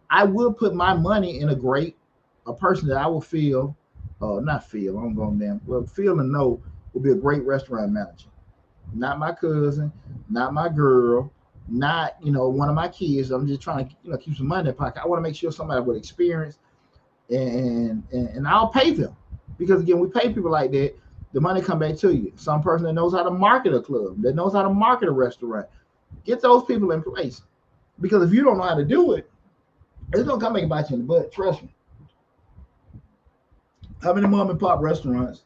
I will put my money in a person that I will feel, not feel, I'm going them, well, feel and know will be a great restaurant manager. Not my cousin, not my girl, not one of my kids. I'm just trying to keep some money in the pocket. I want to make sure somebody with experience, and I'll pay them because again, we pay people like that. The money come back to you. Some person that knows how to market a club, that knows how to market a restaurant. Get those people in place because if you don't know how to do it, it's gonna come back and bite you in the butt. Trust me. How many mom and pop restaurants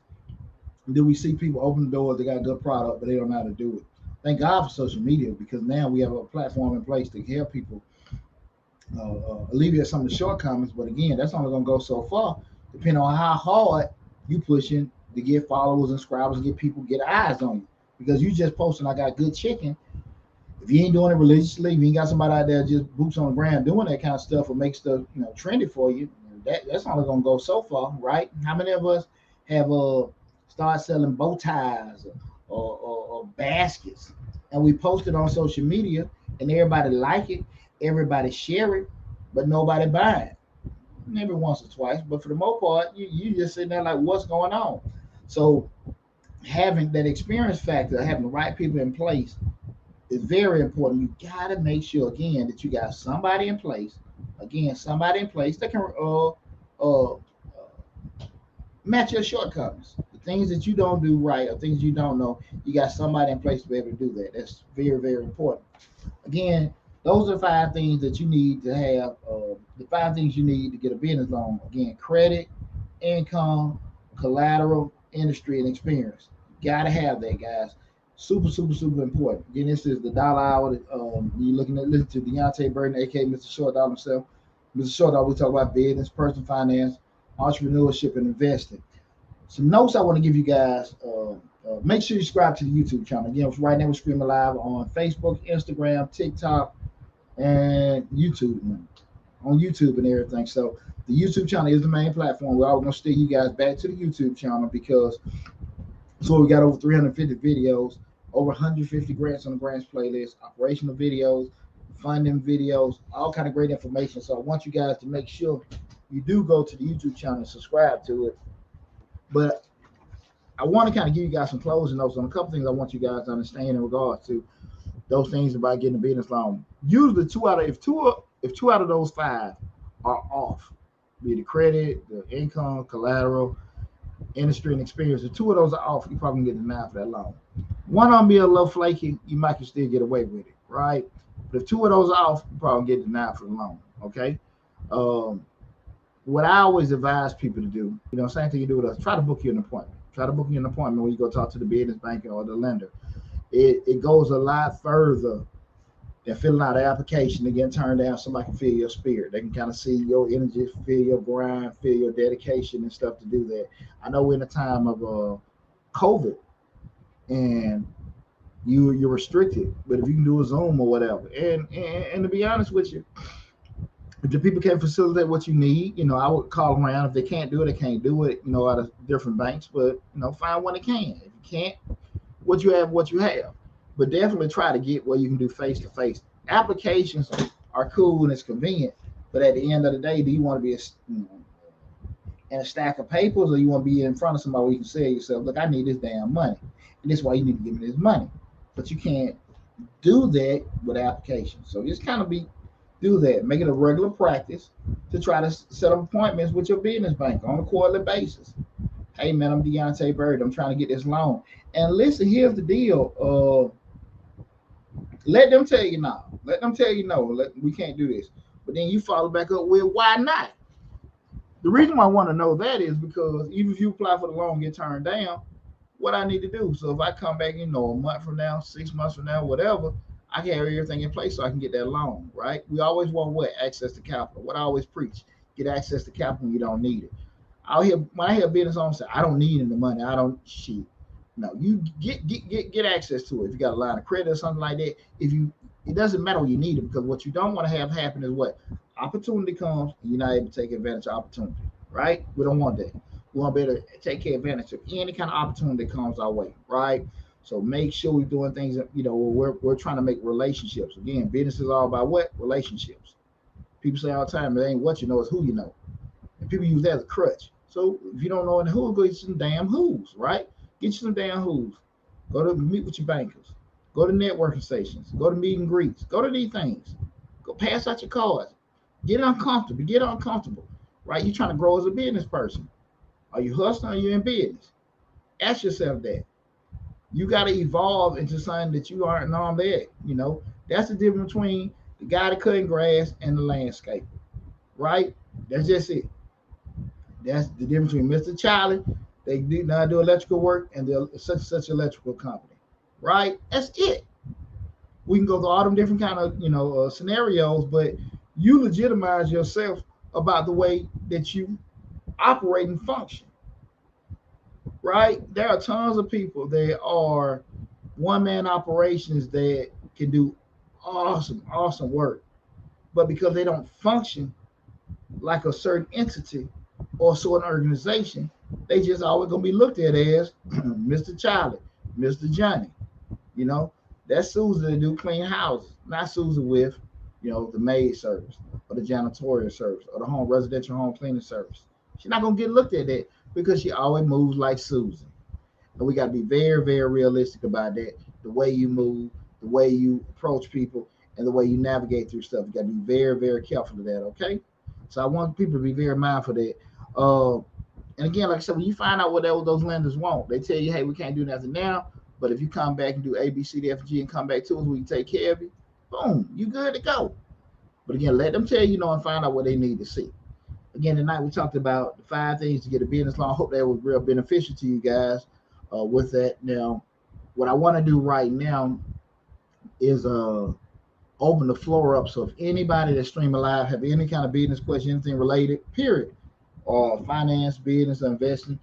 do we see people open the doors? They got a good product, but they don't know how to do it. Thank God for social media because now we have a platform in place to help people alleviate some of the shortcomings. But again, that's only going to go so far, depending on how hard you pushing to get followers and subscribers and get people get eyes on you. Because you just posting, I got good chicken. If you ain't doing it religiously, if you ain't got somebody out there just boots on the ground doing that kind of stuff or make stuff trendy for you, that's only going to go so far, right? How many of us have start selling bow ties or baskets, and we post it on social media, and everybody like it, everybody share it, but nobody buy it. Maybe once or twice, but for the most part, you just sitting there like, what's going on? So having that experience factor, having the right people in place is very important. You got to make sure again that you got somebody in place, that can uh, match your shortcomings. The things that you don't do right or things you don't know, you got somebody in place to be able to do that. That's very, very important. Again, those are 5 things that you need to have. The 5 things you need to get a business loan. Again, credit, income, collateral, industry, and experience. You gotta have that, guys. Super, super, super important. Again, this is the dollar hour. You're listen to Deonte Burden, aka Mr. Short Dollar himself. Mr. Short Dollar, we talk about business, personal finance, entrepreneurship, and investing. Some notes I want to give you guys. Make sure you subscribe to the YouTube channel. Again, right now we're streaming live on Facebook, Instagram, TikTok, and YouTube. On YouTube and everything. So the YouTube channel is the main platform. We're all going to steer you guys back to the YouTube channel because we got over 350 videos, over 150 grants on the grants playlist, operational videos, funding videos, all kind of great information. So I want you guys to make sure you do go to the YouTube channel and subscribe to it. But I want to kind of give you guys some closing notes on a couple things I want you guys to understand in regards to those things about getting a business loan. Usually if two out of those 5 are off, be the credit, the income, collateral, industry, and experience, if 2 of those are off, you probably can get denied for that loan. One of them be a little flaky, you might can still get away with it, right? But if 2 of those are off, you probably get denied for the loan, okay? What I always advise people to do, same thing you do with us, try to book you an appointment. Try to book you an appointment when you go talk to the business banker or the lender. It goes a lot further than filling out an application and getting turned down. Somebody can feel your spirit. They can kind of see your energy, feel your grind, feel your dedication and stuff to do that. I know we're in a time of COVID, and you're restricted. But if you can do a Zoom or whatever, and to be honest with you, if the people can't facilitate what you need, I would call around. If they can't do it, they can't do it. Out of different banks, but find one that can. If you can't, what you have. But definitely try to get where you can do face to face. Applications are cool and it's convenient, but at the end of the day, do you want to be in a stack of papers, or you want to be in front of somebody where you can say to yourself, "Look, I need this damn money, and this is why you need to give me this money." But you can't do that with applications. So just kind of do that. Make it a regular practice to try to set up appointments with your business bank on a quarterly basis. Hey man, I'm Deonte Burden. I'm trying to get this loan. And listen, here's the deal. Let them tell you no. Let them tell you no. We can't do this. But then you follow back up with why not? The reason why I want to know that is because even if you apply for the loan and get turned down, what I need to do. So if I come back, a month from now, 6 months from now, whatever, I can have everything in place so I can get that loan, right? We always want what? Access to capital. What I always preach, get access to capital when you don't need it. When I hear business owners say, I don't need any money, I don't shit. No, you get access to it. If you got a line of credit or something like that, it doesn't matter when you need it, because what you don't want to have happen is what? Opportunity comes and you're not able to take advantage of opportunity, right? We don't want that. We want to be able to take advantage of any kind of opportunity that comes our way, right? So make sure we're doing things that, we're trying to make relationships. Again, business is all about what? Relationships. People say all the time, it ain't what you know, it's who you know. And people use that as a crutch. So if you don't know any who, go get some damn who's, right? Get you some damn who's. Go to meet with your bankers. Go to networking stations. Go to meet and greets. Go to these things. Go pass out your cards. Get uncomfortable, right? You're trying to grow as a business person. Are you hustling or are you in business? Ask yourself that. You got to evolve into something that you aren't normally at. That's the difference between the guy that cutting grass and the landscaper, right? That's just it. That's the difference between Mr. Charlie, they do not do electrical work, and they're such electrical company, right? That's it. We can go through all them different kind of scenarios, but you legitimize yourself about the way that you operate and function, right? There are tons of people that are one-man operations that can do awesome work, but because they don't function like a certain entity or certain organization, they just always gonna be looked at as Mr. Charlie, Mr. Johnny. That's Susan that do clean houses, not Susan with, the maid service or the janitorial service or the residential home cleaning service. She's not gonna get looked at that because she always moves like Susan. And we got to be very, very realistic about that. The way you move, the way you approach people, and the way you navigate through stuff. You got to be very, very careful of that, okay? So I want people to be very mindful of that. And again, like I said, when you find out what those lenders want, they tell you, hey, we can't do nothing now, but if you come back and do A, B, C, D, F, and G and come back to us, we can take care of you. Boom, you good to go. But again, let them tell you, and find out what they need to see. Again, tonight we talked about the 5 things to get a business loan. I hope that was real beneficial to you guys with that. Now, what I want to do right now is open the floor up. So if anybody that's streaming live have any kind of business question, anything related, period, or finance, business, or investing,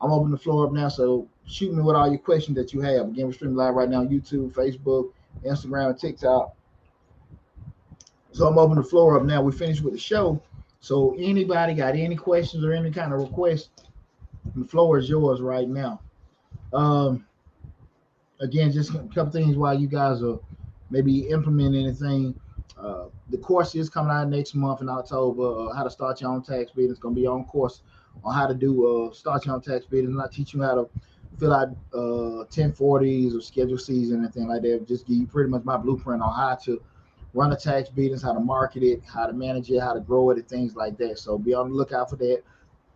I'm opening the floor up now. So shoot me with all your questions that you have. Again, we're streaming live right now on YouTube, Facebook, Instagram, and TikTok. So I'm opening the floor up now. We finished with the show. So anybody got any questions or any kind of requests, the floor is yours right now. Again, just a couple things while you guys are maybe implementing anything. The course is coming out next month in October. How to start your own tax business. It's going to be on course on how to do start your own tax business. I'm not teaching you how to fill out 1040s or schedule C's and anything like that. Just give you pretty much my blueprint on how to run a tax business, how to market it, how to manage it, how to grow it, and things like that. So be on the lookout for that.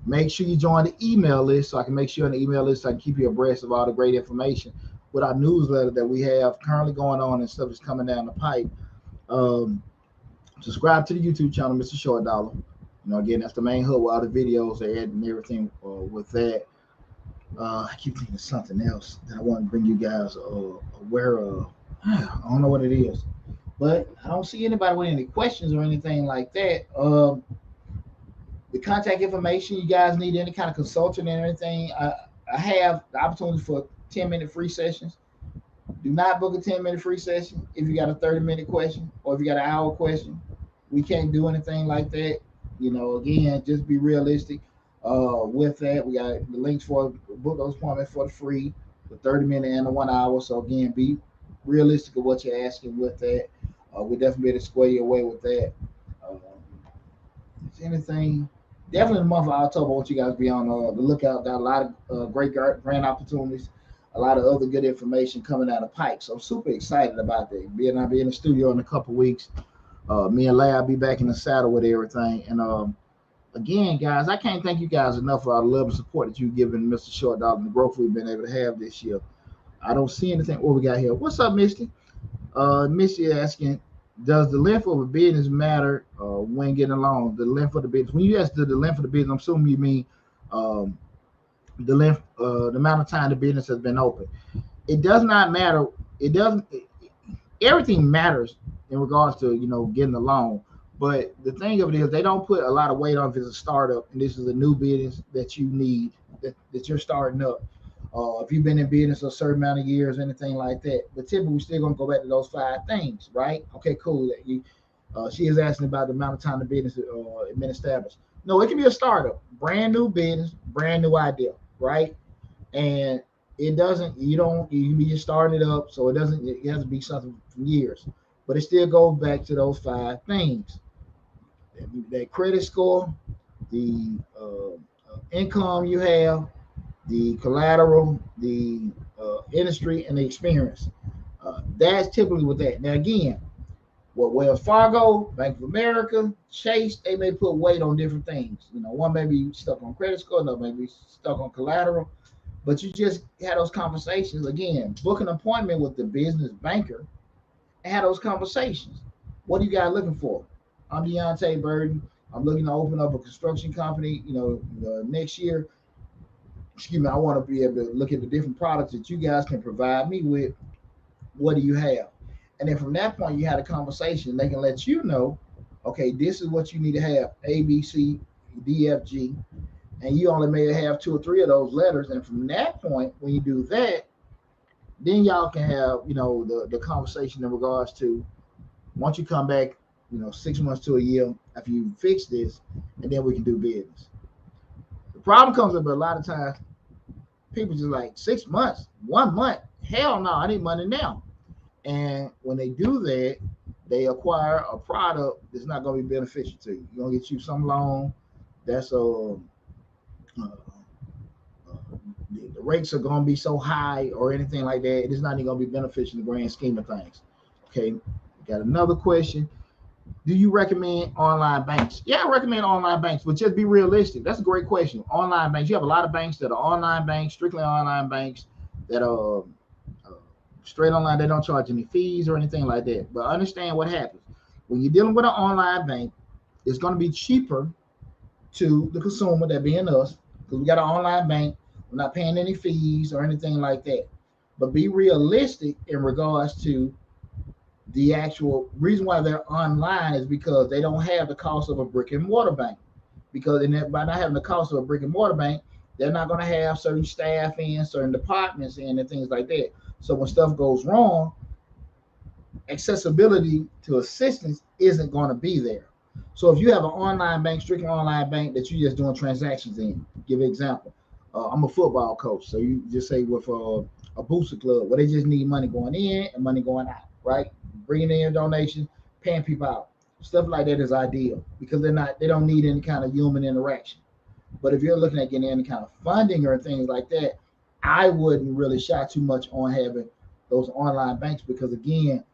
Make sure you join the email list so I can make sure on the email list so I can keep you abreast of all the great information with our newsletter that we have currently going on and stuff that's coming down the pipe. Subscribe to the YouTube channel, Mr. Short Dollar. Again, that's the main hub with all the videos they add and everything with that. I keep thinking of something else that I want to bring you guys aware of. I don't know what it is. But I don't see anybody with any questions or anything like that. The contact information, you guys need any kind of consulting and anything, I have the opportunity for 10-minute free sessions. Do not book a 10-minute free session if you got a 30-minute question or if you got an hour question. We can't do anything like that. Again, just be realistic with that. We got the links for book those appointments for the free, the 30-minute and the 1 hour. So again, be realistic of what you're asking with that. We definitely be able to square you away with that. Is anything definitely in the month of October? I want you guys to be on the lookout. Got a lot of great grant opportunities, a lot of other good information coming out of Pike. So I'm super excited about that. I'll be in the studio in a couple weeks. Me and Larry will be back in the saddle with everything. And again, guys, I can't thank you guys enough for all the love and support that you've given Mr. Short Dollar and the growth we've been able to have this year. I don't see anything. What we got here? What's up, Misty? Misty asking, does the length of a business matter when getting along? The length of the business. When you ask the length of the business, I'm assuming you mean um, the length, the amount of time the business has been open. It does not matter. It doesn't. Everything matters in regards to getting along. But the thing of it is, they don't put a lot of weight on if it's a startup and this is a new business that you need that you're starting up. If you've been in business a certain amount of years, anything like that. But typically, we're still gonna go back to those 5 things, right? Okay, cool. She is asking about the amount of time the business has been established. No, it can be a startup, brand new business, brand new idea, right? And it doesn't. You can be just starting it up, so it doesn't. It has to be something from years, but it still goes back to those 5 things: that credit score, the income you have, the collateral, the industry, and the experience. That's typically what that. Now, again, what Wells Fargo, Bank of America, Chase, they may put weight on different things. One may be stuck on credit score, another may be stuck on collateral. But you just had those conversations again. Book an appointment with the business banker and have those conversations. What are you guys looking for? I'm Deonte Burden. I'm looking to open up a construction company. Next year. Excuse me. I want to be able to look at the different products that you guys can provide me with. What do you have? And then from that point, you had a conversation. They can let you know, okay, this is what you need to have: A, B, C, D, F, G, and you only may have 2 or 3 of those letters. And from that point, when you do that, then y'all can have the conversation in regards to once you come back 6 months to a year after you fix this, and then we can do business. The problem comes up a lot of times. People just like 6 months, 1 month. Hell no, I need money now. And when they do that, they acquire a product that's not going to be beneficial to you. You're going to get you some loan that's the rates are going to be so high or anything like that. It's not even going to be beneficial in the grand scheme of things. Okay, got another question. Do you recommend online banks? Yeah, I recommend online banks, but just be realistic. That's a great question. Online banks. You have a lot of banks that are online banks, strictly online banks that are straight online. They don't charge any fees or anything like that. But understand what happens. When you're dealing with an online bank, it's going to be cheaper to the consumer, that being us, because we got an online bank. We're not paying any fees or anything like that. But be realistic in regards to the actual reason why they're online is because they don't have the cost of a brick and mortar bank. Because by not having the cost of a brick and mortar bank, they're not going to have certain staff in, certain departments in, and things like that. So when stuff goes wrong, accessibility to assistance isn't going to be there. So if you have an online bank, strictly online bank that you're just doing transactions in, give an example. I'm a football coach, so you just say with a booster club where they just need money going in and money going out, right? Bringing in donations, paying people out, stuff like that is ideal because they don't need any kind of human interaction. But if you're looking at getting any kind of funding or things like that, I wouldn't really shy too much on having those online banks because again,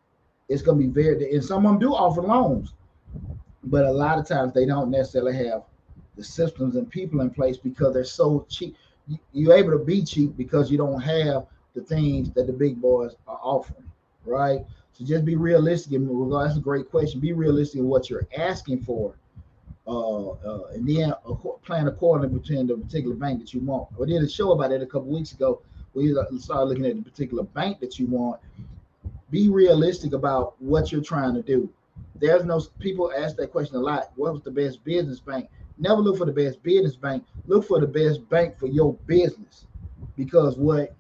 it's going to be and some of them do offer loans, but a lot of times they don't necessarily have the systems and people in place because they're so cheap. You're able to be cheap because you don't have the things that the big boys are offering, right? So just be realistic. That's a great question. Be realistic in what you're asking for, and then plan accordingly between the particular bank that you want. We did a show about it a couple weeks ago. We started looking at the particular bank that you want. Be realistic about what you're trying to do. There's no people ask that question a lot. What was the best business bank? Never look for the best business bank. Look for the best bank for your business. Because what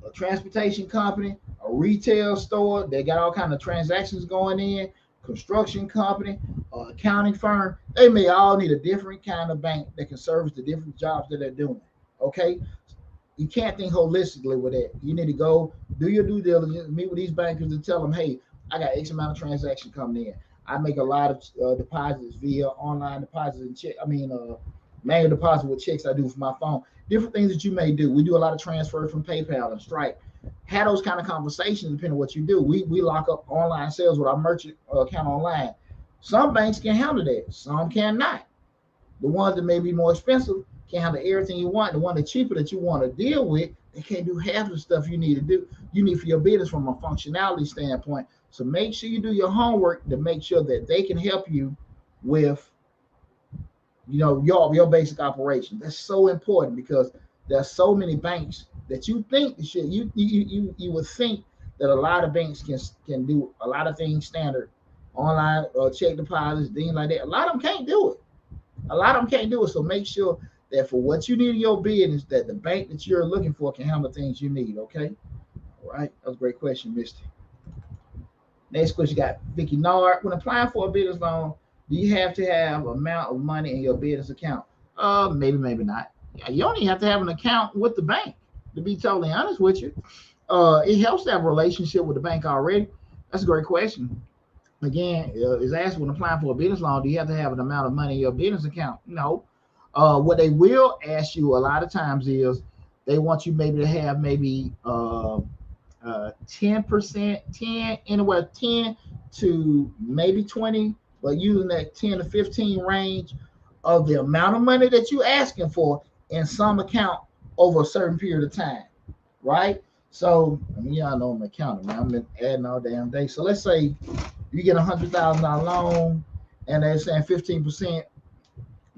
a transportation company, a retail store, they got all kind of transactions going in, construction company, accounting firm. They may all need a different kind of bank that can service the different jobs that they're doing. Okay, you can't think holistically with that. You need to go do your due diligence, meet with these bankers, and tell them, hey, I got X amount of transaction coming in. I make a lot of deposits via online deposits and check. Manual deposit with checks I do for my phone. Different things that you may do. We do a lot of transfers from PayPal and Stripe. Have those kind of conversations depending on what you do. We lock up online sales with our merchant account online. Some banks can handle that. Some cannot. The ones that may be more expensive can handle everything you want. The one that's cheaper that you want to deal with, they can't do half the stuff you need to do. You need for your business from a functionality standpoint. So make sure you do your homework to make sure that they can help you with, your basic operation. That's so important because there's so many banks that you think you would think that a lot of banks can do a lot of things standard, online check deposits, things like that. A lot of them can't do it. A lot of them can't do it. So make sure that for what you need in your business, that the bank that you're looking for can handle the things you need. Okay. All right. That was a great question, Misty. Next question, you got Vicky Nard. When applying for a business loan, do you have to have amount of money in your business account? Maybe, maybe not. Yeah, you only have to have an account with the bank, to be totally honest with you. It helps to have a relationship with the bank already. That's a great question. Again, is asked when applying for a business loan, do you have to have an amount of money in your business account? No. What they will ask you a lot of times is they want you maybe to have maybe 10%, 10, anywhere 10 to maybe 20, but using that 10 to 15 range of the amount of money that you're asking for in some account over a certain period of time, right? So, y'all know I'm an accountant, man. I've been adding all damn day. So let's say you get $100,000 loan and they're saying 15%.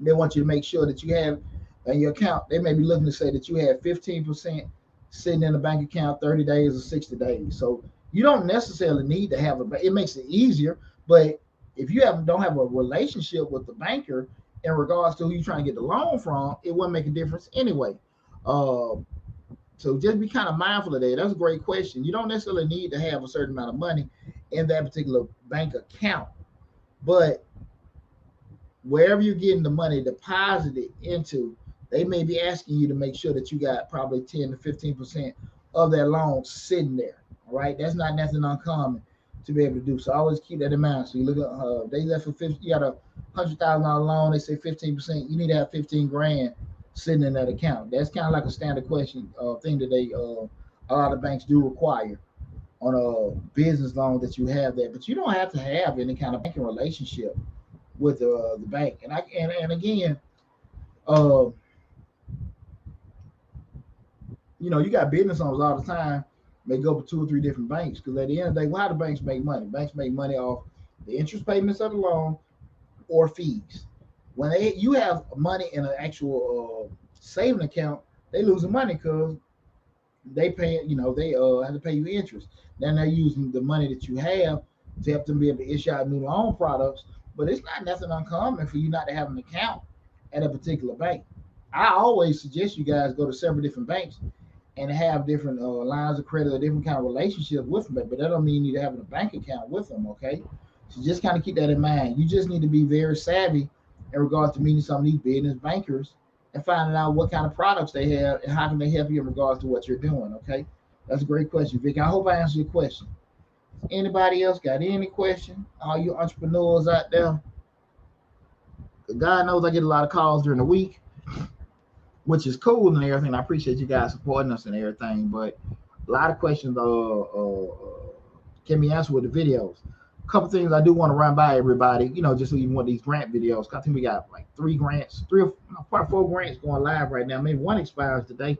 They want you to make sure that you have in your account. They may be looking to say that you have 15% sitting in a bank account 30 days or 60 days. So you don't necessarily need to have it makes it easier, but if you don't have a relationship with the banker in regards to who you're trying to get the loan from, it wouldn't make a difference anyway. So just be kind of mindful of that. That's a great question. You don't necessarily need to have a certain amount of money in that particular bank account, but wherever you're getting the money deposited into, they may be asking you to make sure that you got probably 10 to 15% of that loan sitting there. All right, that's not nothing uncommon to be able to do. So always keep that in mind. So you look at they left for 50. You got a $100,000 loan. They say 15%. You need to have 15 grand sitting in that account. That's kind of like a standard question thing that they a lot of banks do require on a business loan that you have that. But you don't have to have any kind of banking relationship with the bank. And again, uh, you got business owners all the time. They go for 2 or 3 different banks because at the end of the day, how do banks make money? Banks make money off the interest payments of the loan or fees. When you have money in an actual saving account, they losing money because they pay. They have to pay you interest. Then they're using the money that you have to help them be able to issue out new loan products. But it's not nothing uncommon for you not to have an account at a particular bank. I always suggest you guys go to several different banks and have different lines of credit or different kind of relationships with them. But that don't mean you need to have a bank account with them, okay? So just kind of keep that in mind. You just need to be very savvy in regards to meeting some of these business bankers and finding out what kind of products they have and how can they help you in regards to what you're doing, okay? That's a great question, Vic. I hope I answered your question. Anybody else got any question? All you entrepreneurs out there, God knows I get a lot of calls during the week, which is cool and everything. I appreciate you guys supporting us and everything, but a lot of questions can be answered with the videos. A couple things I do want to run by everybody, just so you want these grant videos. I think we got like 3 grants, 3 or 4 grants going live right now. Maybe 1 expires today,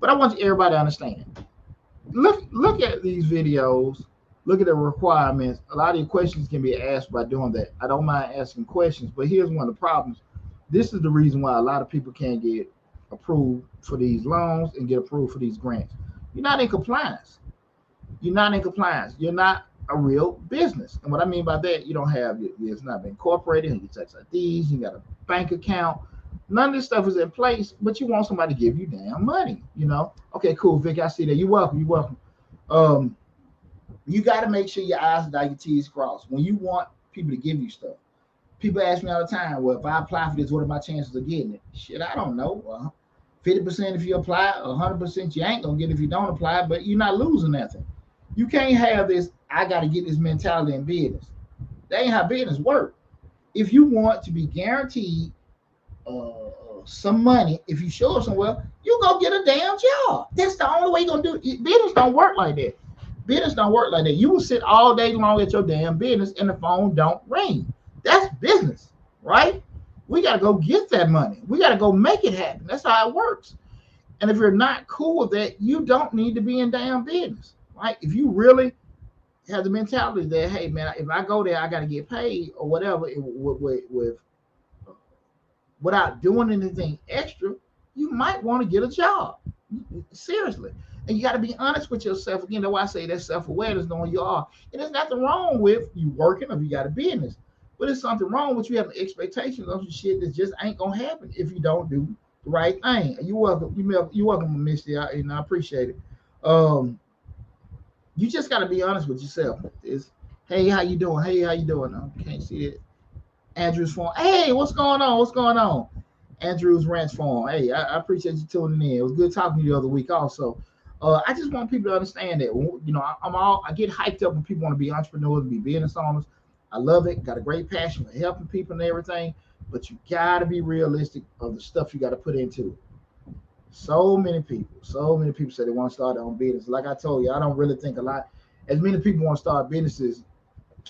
but I want everybody to understand. Look at these videos. Look at the requirements. A lot of your questions can be asked by doing that. I don't mind asking questions, but here's one of the problems. This is the reason why a lot of people can't get approved for these loans and get approved for these grants. You're not in compliance. You're not in compliance. You're not a real business. And what I mean by that, you don't have it's not been incorporated, and your tax IDs, you got a bank account. None of this stuff is in place, but you want somebody to give you damn money, Okay, cool, Vic. I see that. You're welcome. You're welcome. You got to make sure your I's and your T's crossed. When you want people to give you stuff, people ask me all the time, well, if I apply for this, what are my chances of getting it? Shit, I don't know. 50% if you apply, 100% you ain't going to get it if you don't apply, but you're not losing nothing. You can't have this, I got to get this mentality in business. That ain't how business work. If you want to be guaranteed some money, if you show up somewhere, you go get a damn job. That's the only way you're going to do it. Business don't work like that. Business don't work like that. You will sit all day long at your damn business and the phone don't ring. That's business, right? We got to go get that money. We got to go make it happen. That's how it works. And if you're not cool with that, you don't need to be in damn business, right? If you really have the mentality that, hey, man, if I go there, I got to get paid or whatever without doing anything extra, you might want to get a job. Seriously. And you got to be honest with yourself. Again, that's why I say that self-awareness, knowing you are. And there's nothing wrong with you working or you got a business. But there's something wrong with you having expectations of some shit that just ain't going to happen if you don't do the right thing. You're welcome. You're welcome, Misty. I appreciate it. You just got to be honest with yourself. Hey, how you doing? Hey, how you doing? I can't see it. Andrew's phone. Hey, what's going on? What's going on? Andrew's Ranch Farm. Hey, I appreciate you tuning in. It was good talking to you the other week also. I just want people to understand that, I get hyped up when people want to be entrepreneurs, be business owners. I love it. Got a great passion for helping people and everything, but you got to be realistic of the stuff you got to put into it. So many people say they want to start their own business. Like I told you, I don't really think as many people want to start businesses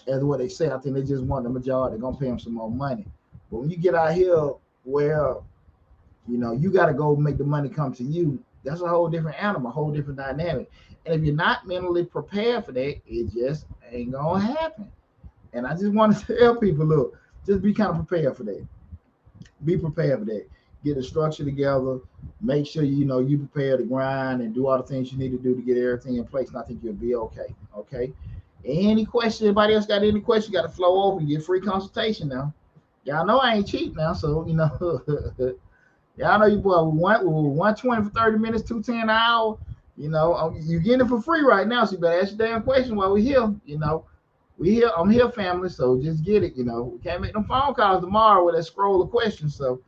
as what they say. I think they just want the majority. They're going to pay them some more money. But when you get out here where, you got to go make the money come to you, that's a whole different animal, a whole different dynamic. And if you're not mentally prepared for that, it just ain't going to happen. And I just want to tell people, look, just be kind of prepared for that. Be prepared for that. Get the structure together. Make sure you prepare to grind and do all the things you need to do to get everything in place. And I think you'll be okay. Okay. Any question? Anybody else got any question? Got to flow over and get free consultation now. Y'all know I ain't cheap now, so y'all know you boy 120 for 30 minutes, 210 an hour. You getting it for free right now, so you better ask your damn question while we here. We here. I'm here, family. So just get it. We can't make them phone calls tomorrow with that scroll of questions. So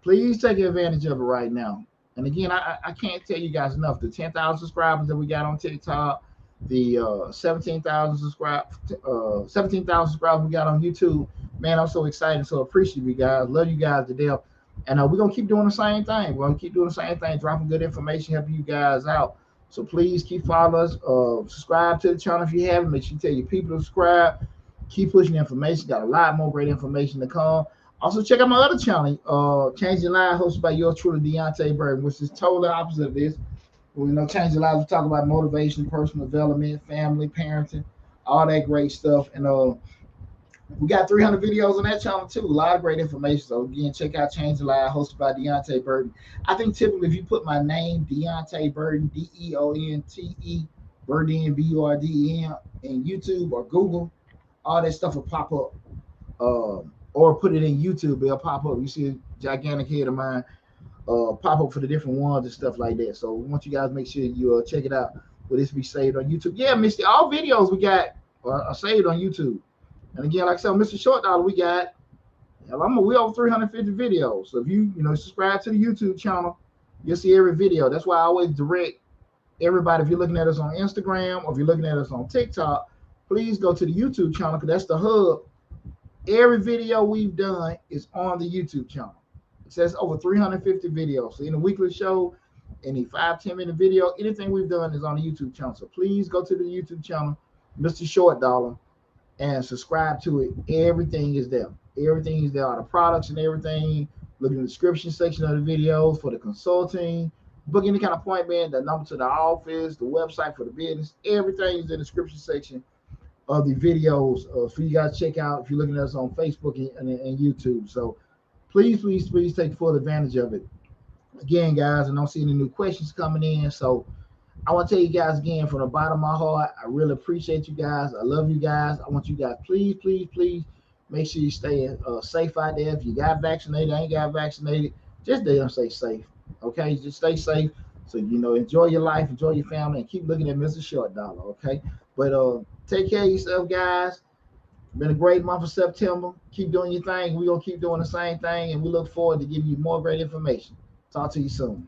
please take advantage of it right now. And again, I can't tell you guys enough. The 10,000 subscribers that we got on TikTok, the 17,000 subscribers we got on YouTube. Man, I'm so excited, so appreciate you guys. Love you guys to death. And we're going to keep doing the same thing. We're going to keep doing the same thing, dropping good information, helping you guys out. So please keep following us. Subscribe to the channel if you haven't. Make sure you tell your people to subscribe. Keep pushing the information. Got a lot more great information to come. Also, check out my other channel, Changing Lives, hosted by yours truly, Deonte Burden, which is totally opposite of this. Changing Lives, we talk about motivation, personal development, family, parenting, all that great stuff. And we got 300 videos on that channel too. A lot of great information. So again, check out Changing Lives, hosted by Deonte Burden. I think typically if you put my name, Deonte Burden, Deonte Burden, Burden, in YouTube or Google, all that stuff will pop up. Or put it in YouTube, it'll pop up. You see a gigantic head of mine pop up for the different ones and stuff like that. So we want you guys to make sure you check it out. Will this be saved on YouTube? Yeah, Mr. All videos we got are saved on YouTube. And again, like I said, Mr. Short Dollar, we over 350 videos. So if you subscribe to the YouTube channel, you'll see every video. That's why I always direct everybody, if you're looking at us on Instagram or if you're looking at us on TikTok, please go to the YouTube channel because that's the hub. Every video we've done is on the YouTube channel. It says over 350 videos. So in a weekly show, any 5-10 minute video, anything we've done is on the YouTube channel. So please go to the YouTube channel, Mr. Short Dollar, and subscribe to it. Everything is there. Everything is there. All the products and everything. Look in the description section of the videos for the consulting. Book any kind of appointment, the number to the office, the website for the business. Everything is in the description section of the videos for you guys to check out if you're looking at us on Facebook and YouTube. So please take full advantage of it. Again, guys, I don't see any new questions coming in. So I want to tell you guys again from the bottom of my heart, I really appreciate you guys. I love you guys. I want you guys, please make sure you stay safe out there. If you got vaccinated, ain't got vaccinated, just stay safe. Okay, just stay safe. So enjoy your life, enjoy your family, and keep looking at Mr. Short Dollar. Okay. But take care of yourself, guys. Been a great month of September. Keep doing your thing. We're gonna keep doing the same thing, and we look forward to giving you more great information. Talk to you soon.